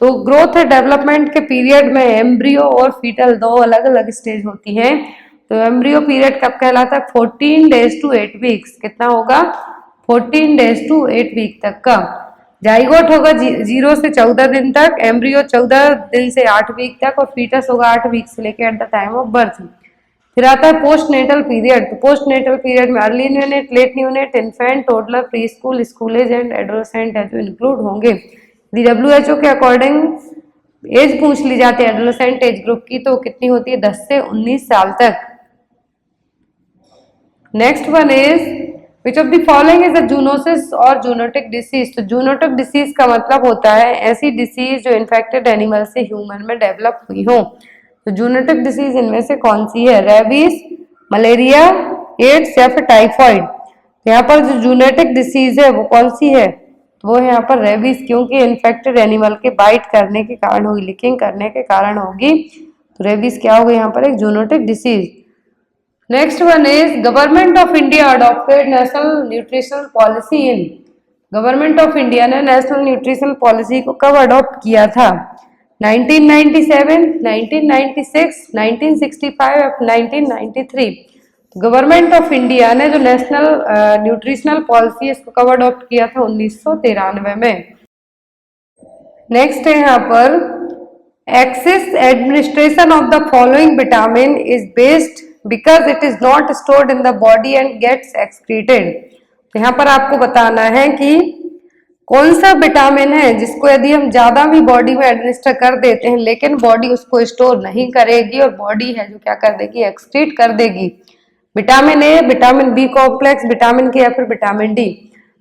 तो ग्रोथ और डेवलपमेंट के पीरियड में एम्ब्रियो और फीटल 2 अलग अलग स्टेज होती हैं। तो एम्ब्रियो पीरियड कब कहलाता है, 14 days to 8 weeks। कितना होगा, 14 days to 8 वीक तक का। जाइगोट होगा 0 से 14 दिन तक, एम्ब्रियो 14 दिन से 8 वीक तक और फीटस होगा 8 वीक से लेकर at the time of birth. फिर आता है पोस्ट नेटल पीरियड। तो पोस्ट नेटल पीरियड में early neonate, late neonate, infant, toddler, pre school, school age and adolescent है जो इंक्लूड होंगे। WHO के अकॉर्डिंग एज पूछ ली जाती है एडोलेसेंट एज ग्रुप की, तो कितनी होती है, 10 से 19 साल तक। Next one is which of the following is a zoonosis और जूनोटिक डिसीज। तो जूनोटिक डिसीज का मतलब होता है ऐसी डिसीज जो इन्फेक्टेड एनिमल से ह्यूमन में डेवलप हुई हो। तो जूनोटिक डिसीज इनमें से कौन सी है, रेबीज, मलेरिया, एड्स या फिर टाइफॉइड। तो यहाँ पर जो जूनोटिक डिसीज है वो कौन सी है, तो वो है यहाँ पर रेबीज, क्योंकि इन्फेक्टेड एनिमल के बाइट करने के कारण होगी, लिकिंग करने के कारण होगी। तो रेबीज क्या होगा यहाँ पर, एक zoonotic disease. Next one is government of India adopted national nutritional policy in. Government of India ने नेशनल न्यूट्रिशनल पॉलिसी को कब अडॉप्ट किया था, 1997, 1996, 1965 और 1993 गवर्नमेंट ऑफ इंडिया ने जो नेशनल न्यूट्रिशनल पॉलिसी इसको कब अडॉप्ट किया था? 1993 में। नेक्स्ट है यहाँ पर excess administration of the following vitamin is based because it is not stored in the body and gets excreted. तो यहाँ पर आपको बताना है कि कौन सा विटामिन है जिसको यदि हम ज्यादा भी बॉडी में एडमिनिस्टर कर देते हैं लेकिन बॉडी उसको स्टोर नहीं करेगी और बॉडी है जो क्या कर देगी? एक्सक्रीट कर देगी। Vitamin A, vitamin B complex, vitamin K या फिर विटामिन डी।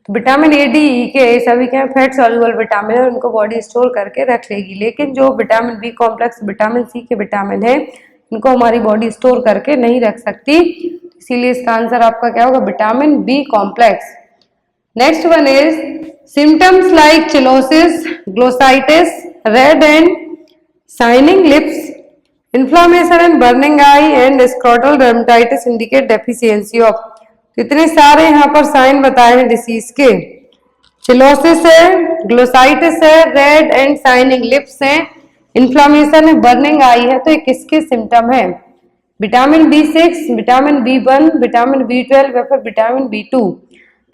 तो vitamin A, D, E K सभी के फैट सॉल्युबल विटामिन है, उनको बॉडी स्टोर करके रख लेगी। लेकिन जो vitamin B complex, vitamin C के विटामिन है, इनको हमारी बॉडी स्टोर करके नहीं रख सकती। इसीलिए इसका आंसर आपका क्या होगा? Vitamin B complex. Next one is symptoms like cheilosis, glossitis, red and shining lips, inflammation and burning eye and scrotal dermatitis indicate deficiency of। इतने सारे यहाँ पर साइन बताए हैं डिसीज के। चिलोसिस है, ग्लोसाइटिस है, रेड एंड शाइनिंग लिप्स है, इन्फ्लामेशन है, बर्निंग आई है। तो ये किसके सिम्टम है? Vitamin B6, vitamin B1, vitamin B12 या फिर विटामिन B2।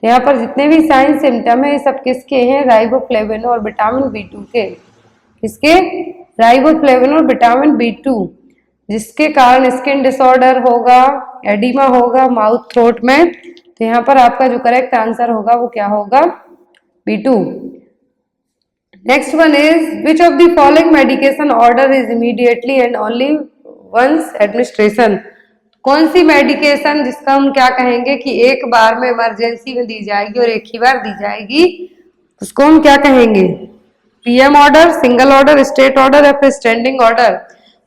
तो यहाँ पर जितने भी साइन सिम्टम है ये सब किसके हैं? राइबोफ्लेविन और विटामिन B2 के। किसके? राइबोफ्लेविन और विटामिन B2, जिसके कारण स्किन डिसऑर्डर होगा, एडिमा होगा माउथ थ्रोट में। तो यहाँ पर आपका जो करेक्ट आंसर होगा वो क्या होगा? B2। Next one is which of the following medication order is immediately and only once administration. कौन सी मेडिकेशन जिसका हम क्या कहेंगे कि एक बार में इमरजेंसी में दी जाएगी और एक ही बार दी जाएगी, उसको हम क्या कहेंगे? PM order, single order, state order या फिर स्टैंडिंग ऑर्डर।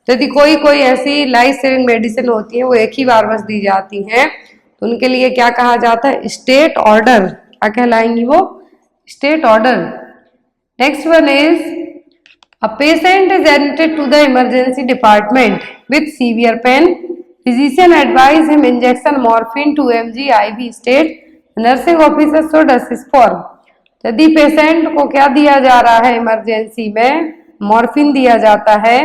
तो यदि कोई ऐसी लाइफ सेविंग मेडिसिन होती है वो एक ही बार बस दी जाती हैं तो उनके लिए क्या कहा जाता है? Stat order. क्या कहलाएंगी वो? Stat order. Next one is a patient is admitted to the emergency department with severe pain, physician advise him injection morphine 2 mg IV stat, nursing officer should assist for. यदि patient को क्या दिया जा रहा है? इमरजेंसी में morphine दिया जाता है।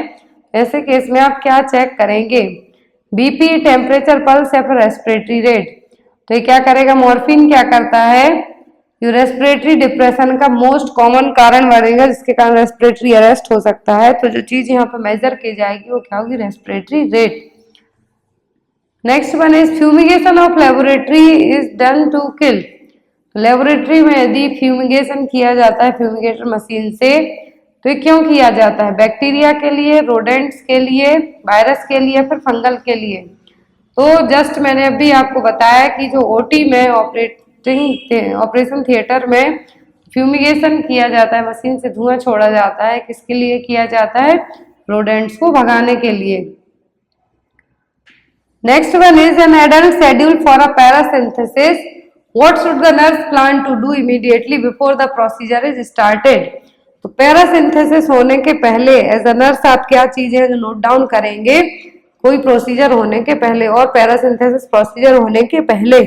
ऐसे केस में आप क्या चेक करेंगे? बीपी, टेम्परेचर, पल्स या फिर रेस्पिरेटरी रेट। तो ये क्या करेगा? मॉर्फिन क्या करता है? ये रेस्पिरेटरी डिप्रेशन का मोस्ट कॉमन कारण बनेगा जिसके कारण रेस्पिरेटरी अरेस्ट हो सकता है। तो जो चीज यहाँ पर मेजर की जाएगी वो क्या होगी? Respiratory rate. Next one is fumigation of laboratory is done to kill. Laboratory में यदि फ्यूमिगेशन किया जाता है फ्यूमिगेटर मशीन से तो ये क्यों किया जाता है? बैक्टीरिया के लिए, रोडेंट्स के लिए, वायरस के लिए, फिर फंगल के लिए। तो जस्ट मैंने अभी आपको बताया कि जो ओटी में ऑपरेशन थिएटर में फ्यूमिगेशन किया जाता है, मशीन से धुआं छोड़ा जाता है, किसके लिए किया जाता है? रोडेंट्स को भगाने के लिए। Next one is an adult schedule for a paracentesis, what should the nurse plan to do immediately before the procedure is started. तो पैरासिंथेसिस होने के पहले एज अ नर्स आप क्या चीजें नोट डाउन करेंगे कोई प्रोसीजर होने के पहले? और पैरासिंथेसिस प्रोसीजर होने के पहले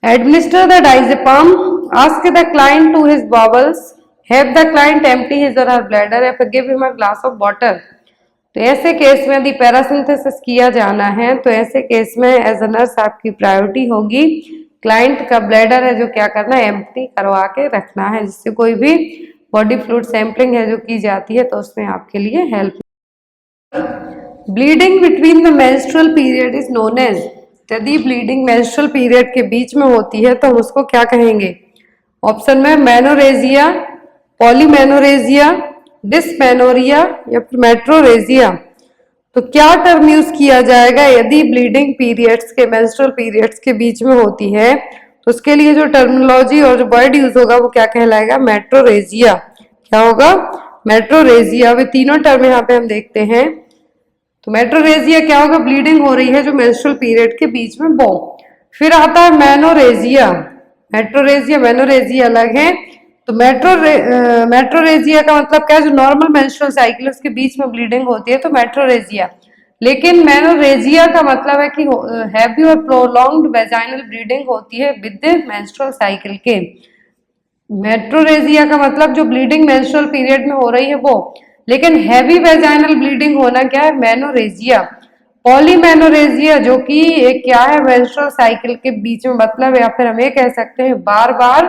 administer the diazepam, ask the client to his bowels, have the client empty his or her bladder या फिर give him a glass of water। तो ऐसे केस में यदि पैरासिंथेसिस किया जाना है तो ऐसे केस में एज अ नर्स आपकी प्रायोरिटी होगी क्लाइंट का ब्लैडर है जो क्या करना है? एम्प्टी करवा के रखना है, जिससे कोई भी बॉडी फ्लूइड सैंपलिंग है जो की जाती है तो उसमें आपके लिए help. Bleeding between the menstrual period is known as. यदि ब्लीडिंग मेंस्ट्रुअल पीरियड के बीच में होती है तो हम उसको क्या कहेंगे? ऑप्शन में मेनोरेजिया, पॉलीमेनोरेजिया, डिस्मेनोरिया या फिर मेट्रोरेजिया। तो क्या टर्म यूज किया जाएगा यदि ब्लीडिंग पीरियड्स के मेंस्ट्रुअल पीरियड्स के बीच में होती है? तो उसके लिए जो टर्मिनोलॉजी और जो वर्ड यूज होगा वो क्या कहलाएगा? मेट्रोरेजिया। क्या होगा? मेट्रोरेजिया। वे तीनों टर्म यहाँ पे हम देखते हैं। तो मेट्रोरेजिया क्या होगा? ब्लीडिंग हो रही है जो मेंस्ट्रुअल पीरियड के बीच में वो। फिर आता है मेनोरेजिया। मेट्रोरेजिया मेनोरेजिया अलग है। तो मेट्रोरेजिया का मतलब क्या? जो नॉर्मल मेंस्ट्रुअल साइकिल है उसके बीच में ब्लीडिंग होती है तो मेट्रोरेजिया। लेकिन मेनोरेजिया का मतलब है कि हैवी और प्रोलॉन्ग्ड वेजाइनल ब्लीडिंग होती है विद मेंस्ट्रुअल साइकिल के। मेट्रोरेजिया का मतलब जो ब्लीडिंग मेंस्ट्रुअल पीरियड में हो रही है वो, लेकिन हैवी वेजाइनल ब्लीडिंग होना क्या है, मेनोरेजिया। पॉलीमेनोरेजिया जो कि एक क्या है, मेंस्ट्रुअल साइकिल के बीच में मतलब, या फिर हम ये कह सकते हैं बार बार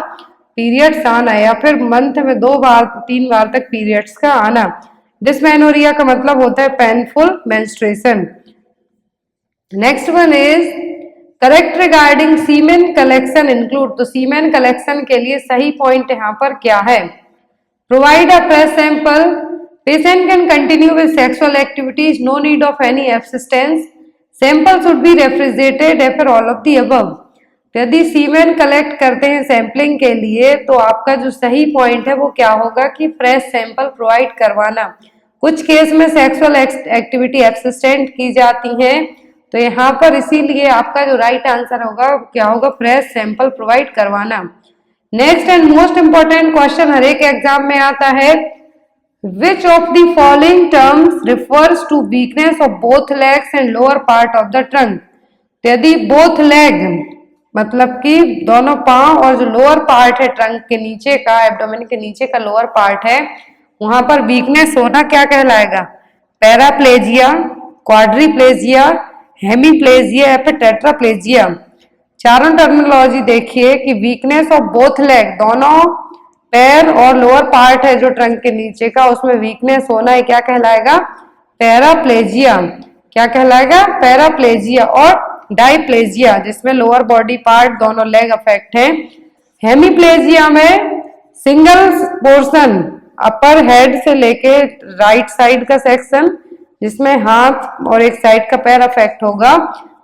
पीरियड्स आना, या फिर मंथ में 2 बार 3 बार तक पीरियड्स का आना। डिस्मेनोरिया का मतलब होता है painful menstruation. Next one is correct regarding semen collection include. तो सीमेन कलेक्शन के लिए सही पॉइंट यहाँ पर क्या है, provide a fresh sample, patient can continue with sexual activities, no need of any abstinence, sample should be refrigerated, या फिर ऑल ऑफ दी अबव। यदि सीमेन कलेक्ट करते हैं सैंपलिंग के लिए तो आपका जो सही पॉइंट है वो क्या होगा कि फ्रेश सैंपल प्रोवाइड करवाना। कुछ केस में सेक्सुअल एक्टिविटी एब्सिस्टेंट की जाती है, तो यहाँ पर इसीलिए आपका जो राइट आंसर होगा क्या होगा, फ्रेश सैंपल प्रोवाइड करवाना। Next and most important question हर एक एग्जाम में आता है, which of the following terms refers to weakness of both legs and lower part of the trunk. यदि बोथ लेग मतलब कि दोनों पांव और जो लोअर पार्ट है ट्रंक के नीचे का, एब्डोमेन के नीचे का लोअर पार्ट है, वहां पर वीकनेस होना क्या कहलाएगा, पैराप्लेजिया, क्वाड्रीप्लेजिया, हेमीप्लेजिया या फिर टेट्राप्लेजिया। चारों टर्मिनोलॉजी देखिए कि वीकनेस ऑफ बोथ लेग, दोनों पैर और लोअर पार्ट है जो ट्रंक के नीचे का, उसमें वीकनेस होना है क्या कहलाएगा, पैराप्लेजिया। क्या कहलाएगा, पैराप्लेजिया। और डाइप्लेजिया जिसमें लोअर बॉडी पार्ट दोनों लेग अफेक्ट है। हेमीप्लेजिया में सिंगल पोर्शन अपर हेड से लेके राइट साइड का सेक्शन जिसमें हाथ और एक साइड का पैर अफेक्ट होगा,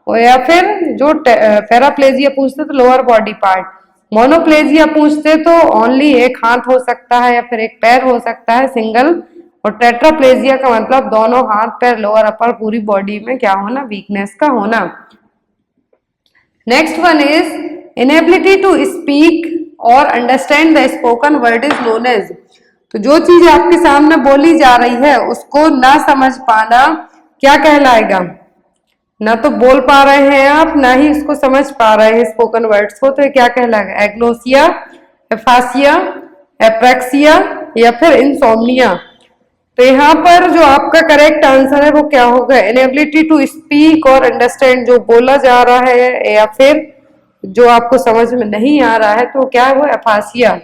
और या फिर जो पैराप्लेजिया पूछते तो लोअर बॉडी पार्ट। मोनोप्लेजिया पूछते तो ओनली एक हाथ हो सकता है या फिर एक पैर हो सकता है सिंगल। और टेट्राप्लेजिया का मतलब दोनों हाथ पैर लोअर अपर पूरी बॉडी में क्या होना, वीकनेस का होना। Next one is inability to speak और understand the spoken word is known as. तो जो चीज आपके सामने बोली जा रही है उसको ना समझ पाना क्या कहलाएगा, ना तो बोल पा रहे हैं आप, ना ही इसको समझ पा रहे हैं स्पोकन वर्ड्स को, तो ये क्या कहलाएगा, एग्नोसिया, एफासिया, एप्रेक्सिया या फिर इंसोम्निया। तो यहाँ पर जो आपका करेक्ट आंसर है वो क्या होगा, इनेबिलिटी टू स्पीक और अंडरस्टैंड, जो बोला जा रहा है या फिर जो आपको समझ में नहीं आ रहा है तो क्या है वो एफासिया।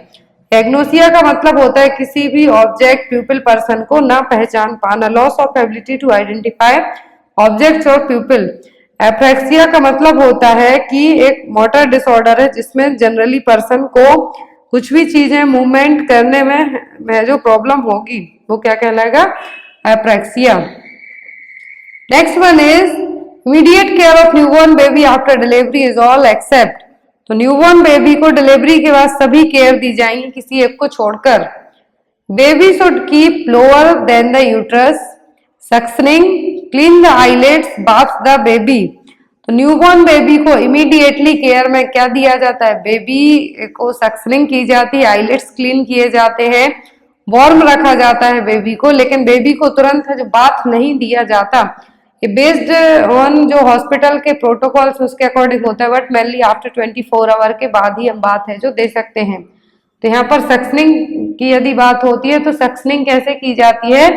एग्नोसिया का मतलब होता है किसी भी ऑब्जेक्ट प्यूपिल पर्सन को ना पहचान पाना, loss of ability to identify objects और प्यूपिल। एप्रेक्सिया का मतलब होता है कि एक मोटर डिसऑर्डर है जिसमें जनरली पर्सन को कुछ भी चीजें मूवमेंट करने में जो प्रॉब्लम होगी वो क्या कहलाएगा, apraxia. Next one is immediate care of newborn baby after delivery is all except. तो न्यूबॉर्न बेबी को डिलीवरी के बाद सभी केयर दी जाएंगी किसी एक को छोड़कर। Baby should keep lower than the uterus, suctioning, clean the eyelets, bath the baby. तो न्यूबॉर्न बेबी को इमीडिएटली केयर में क्या दिया जाता है, बेबी को सक्सनिंग की जाती है, आईलेट्स क्लीन किए जाते हैं, वार्म रखा जाता है बेबी को, लेकिन बेबी को तुरंत जो बाथ नहीं दिया जाता। ये बेस्ड ऑन जो हॉस्पिटल के प्रोटोकॉल्स उसके अकॉर्डिंग होता है, बट मेनली आफ्टर 24 आवर के बाद ही हम बात है जो दे सकते हैं। तो यहाँ पर सक्सनिंग की यदि बात होती है तो सक्सनिंग कैसे की जाती है,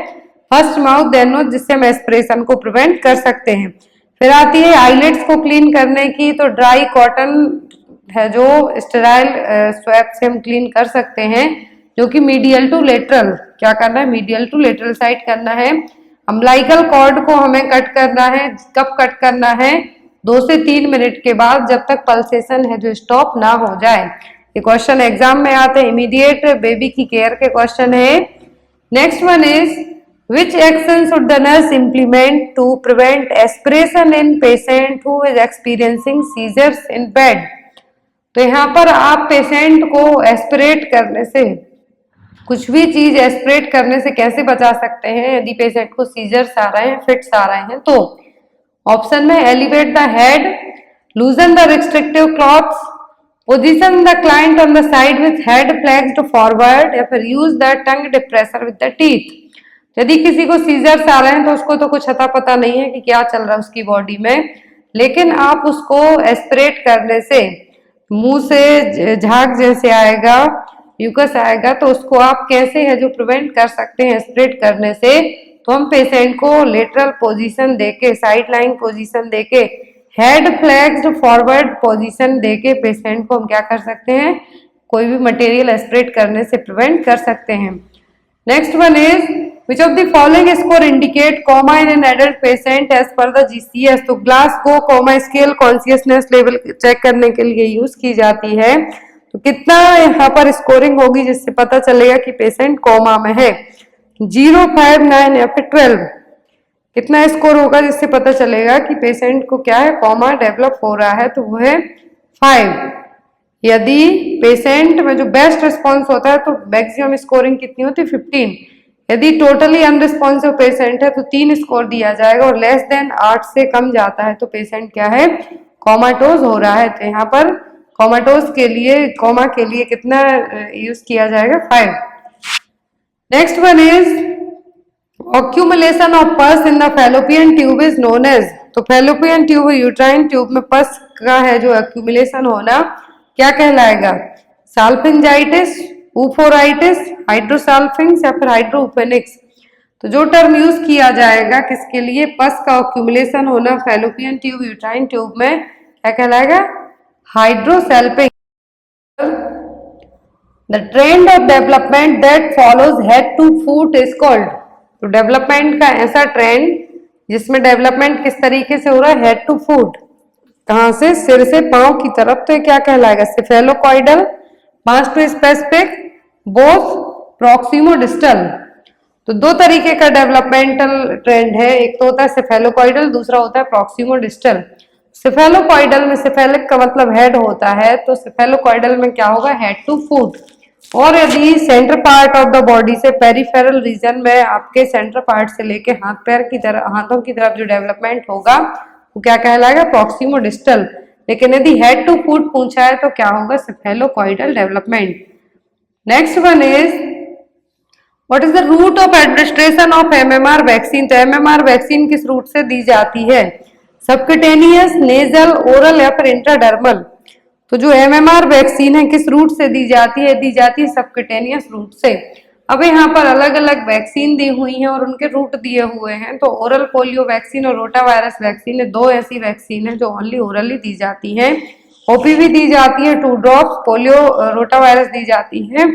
फर्स्ट माउथ देन नोज, जिससे हम एस्पिरेशन को प्रिवेंट कर सकते हैं। फिर आती है आईलेट्स को क्लीन करने की, तो ड्राई कॉटन है जो स्टेराइल स्वैप से हम क्लीन कर सकते हैं, जो कि मीडियल टू लेटरल, क्या करना है, मीडियल टू लेटरल साइड करना है। अम्बिलिकल कॉर्ड को हमें कट करना है, कब कट करना है, 2 से 3 मिनट के बाद, जब तक पल्सेशन है जो स्टॉप ना हो जाए। ये क्वेश्चन एग्जाम में आते हैं, इमीडिएट बेबी की केयर के क्वेश्चन है। Next one is which action should the nurse implement to prevent aspiration in patient who is experiencing seizures in bed। तो यहाँ पर आप पेशेंट को एस्पिरेट करने से, कुछ भी चीज एस्पिरेट करने से कैसे बचा सकते हैं यदि पेशेंट को सीजर्स आ रहे हैं, फिट्स आ रहे हैं। तो ऑप्शन में elevate the head, लूजन the restrictive clothes, position the client on the side with head फ्लैक्स्ड forward, या फिर use the tongue depressor with the teeth. यदि किसी को सीजर्स आ रहे हैं तो उसको तो कुछ अता पता नहीं है कि क्या चल रहा है उसकी बॉडी में, लेकिन आप उसको एस्पिरेट करने से मुंह से झाग जैसे आएगा म्यूकस आएगा, तो उसको आप कैसे है जो प्रिवेंट कर सकते हैं स्प्रेड करने से, तो हम पेशेंट को लेटरल पोजीशन देके, साइड लाइन पोजीशन देके, हेड फ्लेक्स्ड फॉरवर्ड पोजीशन देके पेशेंट को हम क्या कर सकते हैं, कोई भी मटेरियल स्प्रेड करने से प्रिवेंट कर सकते हैं। Next one is which of the following score indicate coma in an adult patient as per the GCS. तो Glasgow coma scale consciousness level check करने के लिए यूज की जाती है। तो कितना यहाँ पर स्कोरिंग होगी जिससे पता चलेगा कि पेशेंट कोमा में है, 0, 5, 9 या फिर 12। कितना स्कोर होगा जिससे पता चलेगा कि पेशेंट को क्या है, कोमा डेवलप हो रहा है, तो वो है 5। यदि पेशेंट में जो बेस्ट रिस्पॉन्स होता है तो मैक्सिमम स्कोरिंग कितनी होती है, 15। यदि टोटली अनरिस्पॉन्सिव पेशेंट है तो 3 स्कोर दिया जाएगा, और लेस देन 8 से कम जाता है तो पेशेंट क्या है, कोमाटोज हो रहा है। तो यहाँ पर कोमाटोज के लिए, कोमा के लिए कितना यूज किया जाएगा, 5। Next one is accumulation of pus in the fallopian tube is known as। तो fallopian tube, यूट्राइन ट्यूब में पस का है जो accumulation होना क्या कहलाएगा, साल्फिंजाइटिस, ऊफोराइटिस, हाइड्रोसाल्फिंग्स या फिर हाइड्रोपेनिक्स। तो जो टर्म यूज किया जाएगा किसके लिए, पस का accumulation होना fallopian ट्यूब, यूट्राइन ट्यूब में क्या कहलाएगा, हाइड्रोसल्फिंग। The trend of development that follows head to foot is called। तो डेवलपमेंट का ऐसा ट्रेंड जिसमें डेवलपमेंट किस तरीके से हो रहा है, हेड टू फुट, कहां से, सिर से पांव की तरफ, तो क्या कहलाएगा, cephalocaudal, mass to specific, both proximo distal. तो दो तरीके का डेवलपमेंटल ट्रेंड है, एक तो होता है सेफेलोकॉइडल, दूसरा होता है प्रॉक्सिमो डिस्टल। सेफेलोकॉइडल में सेफेलिक का मतलब हेड होता है, तो सेफेलोकॉइडल में क्या होगा, हेड टू फुट। और यदि centre part of the body से पेरिफेरल रीजन में आपके सेंटर पार्ट से लेके हाथ पैर की तरफ, हाथों की तरफ जो डेवलपमेंट होगा वो क्या कहलाएगा, प्रॉक्सिमो डिस्टल। लेकिन यदि हेड टू फुट पूछा है तो क्या होगा, cephalocaudal development. Next one is what is the route of administration of MMR vaccine. तो एमएमआर वैक्सीन किस रूट से दी जाती है, सबक्यूटेनियस, नेजल, ओरल या फिर इंट्राडर्मल। तो जो एमएमआर वैक्सीन है किस रूट से दी जाती है, दी जाती है सबक्यूटेनियस रूट से। अब यहाँ पर अलग अलग वैक्सीन दी हुई हैं और उनके रूट दिए हुए हैं। तो ओरल पोलियो वैक्सीन और रोटा वायरस वैक्सीन है, दो ऐसी वैक्सीन है जो ओनली ओरली दी जाती है। ओपीवी दी जाती है 2 ड्रॉप्स, पोलियो रोटा वायरस दी जाती है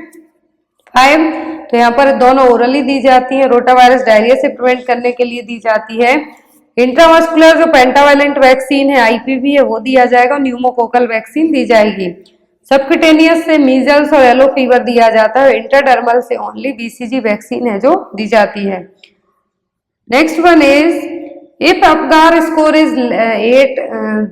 5। तो यहाँ पर दोनों ओरली दी जाती है। रोटा वायरस डायरिया से प्रिवेंट करने के लिए दी जाती है। इंट्रामस्कुलर जो पेंटावैलेंट वैक्सीन है, आईपीवी है, वो दिया जाएगा। न्यूमोकोकल वैक्सीन दी जाएगी। सबक्यूटेनियस से मीजल्स और येलो फीवर दिया जाता है। इंट्राडर्मल से ओनली बीसीजी वैक्सीन है जो दी जाती है। Next one is if Apgar score is 8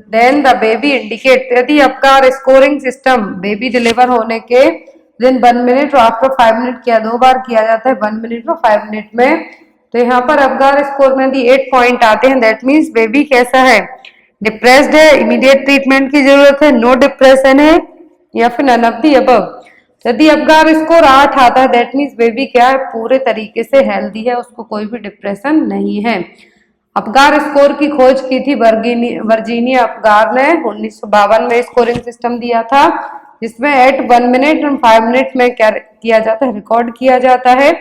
then the baby indicate. यदि Apgar scoring system baby deliver होने के विदिन 1 मिनट और आफ्टर 5 मिनट किया, 2 बार किया जाता है 1 मिनट और 5 मिनट में। तो यहाँ पर अपगार स्कोर में भी 8 पॉइंट आते हैं। दैट मीन्स बेबी कैसा है, डिप्रेस्ड है, इमीडिएट ट्रीटमेंट की जरूरत है, नो डिप्रेशन है, या फिर नन ऑफ द अबव। यदि अपगार स्कोर 8 आता है दैट मीन्स बेबी क्या है, पूरे तरीके से हेल्दी है, उसको कोई भी डिप्रेशन नहीं है। अपगार स्कोर की खोज की थी वर्जीनिया अपगार ने 1952 में स्कोरिंग सिस्टम दिया था, जिसमें एट 1 मिनट और 5 मिनट में क्या किया जाता है, रिकॉर्ड किया जाता है।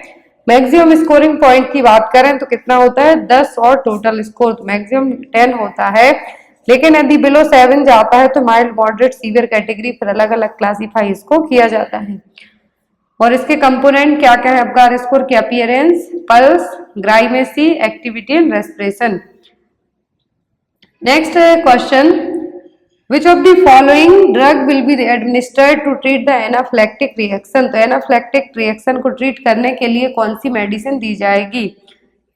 मैक्सिमम स्कोरिंग पॉइंट की बात करें तो कितना होता है, 10 और टोटल स्कोर तो मैक्सिमम 10 होता है। लेकिन यदि बिलो 7 जाता है तो माइल्ड, मॉडरेट, सीवियर कैटेगरी फिर अलग अलग क्लासीफाई इसको किया जाता है। और इसके कंपोनेंट क्या क्या है अपगार स्कोर की, appearance, pulse, grimace, activity and respiration. Next question, which of the following drug will be administered to treat the anaphylactic reaction. तो एनाफ्लेक्टिक रिएक्शन को ट्रीट करने के लिए कौन सी मेडिसिन दी जाएगी,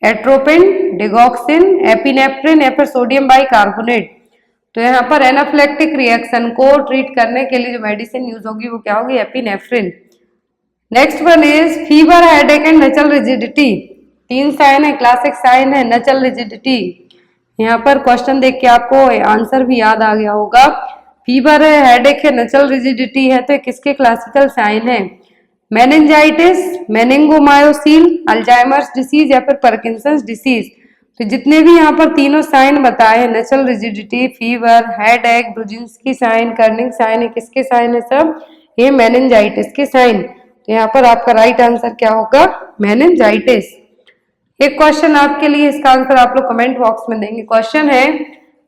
एट्रोपिन, डिगॉक्सिन, एपिनेफ्रिन या फिर सोडियम बाइकार्बोनेट। तो यहाँ पर एनाफ्लेक्टिक रिएक्शन को ट्रीट करने के लिए जो मेडिसिन यूज होगी वो क्या होगी, epinephrine. Next one is fever, headache and nuchal rigidity. 3 sign है, क्लासिक साइन है, नचल रिजिडिटी। यहाँ पर क्वेश्चन देख के आपको आंसर भी याद आ गया होगा। फीवर है, हेडेक है, नचल रिजिडिटी है, तो किसके क्लासिकल साइन है, मेनिंजाइटिस, मेनिंगोमायोसिल, अल्जाइमर्स डिसीज या फिर पार्किंसंस डिसीज। तो जितने भी यहाँ पर तीनों साइन बताए, nuchal rigidity, fever, headache, Brudzinski sign, Kernig sign है, किसके साइन है सब, ये मेनिंजाइटिस के साइन। तो यहाँ पर आपका राइट आंसर क्या होगा, मेनिंजाइटिस। एक क्वेश्चन आपके लिए, इसका आंसर आप लोग कमेंट बॉक्स में देंगे। क्वेश्चन है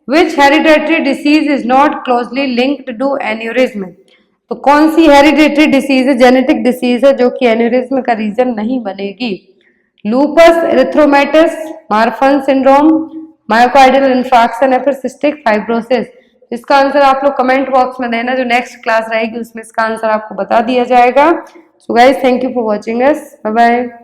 which hereditary disease is not closely linked to aneurysm. तो कौन सी हेरिडेटरी डिसीज है, जेनेटिक डिसीज है, जो कि एन्यूरिज्म का रीजन नहीं बनेगी? Lupus erythematosus, Marfan syndrome, myocardial infarction या फिर सिस्टिक फाइब्रोसिस। इसका आंसर आप लोग कमेंट बॉक्स में देना, जो नेक्स्ट क्लास रहेगी उसमें इसका आंसर आपको बता दिया जाएगा। So guys, thank you for watching us, bye bye.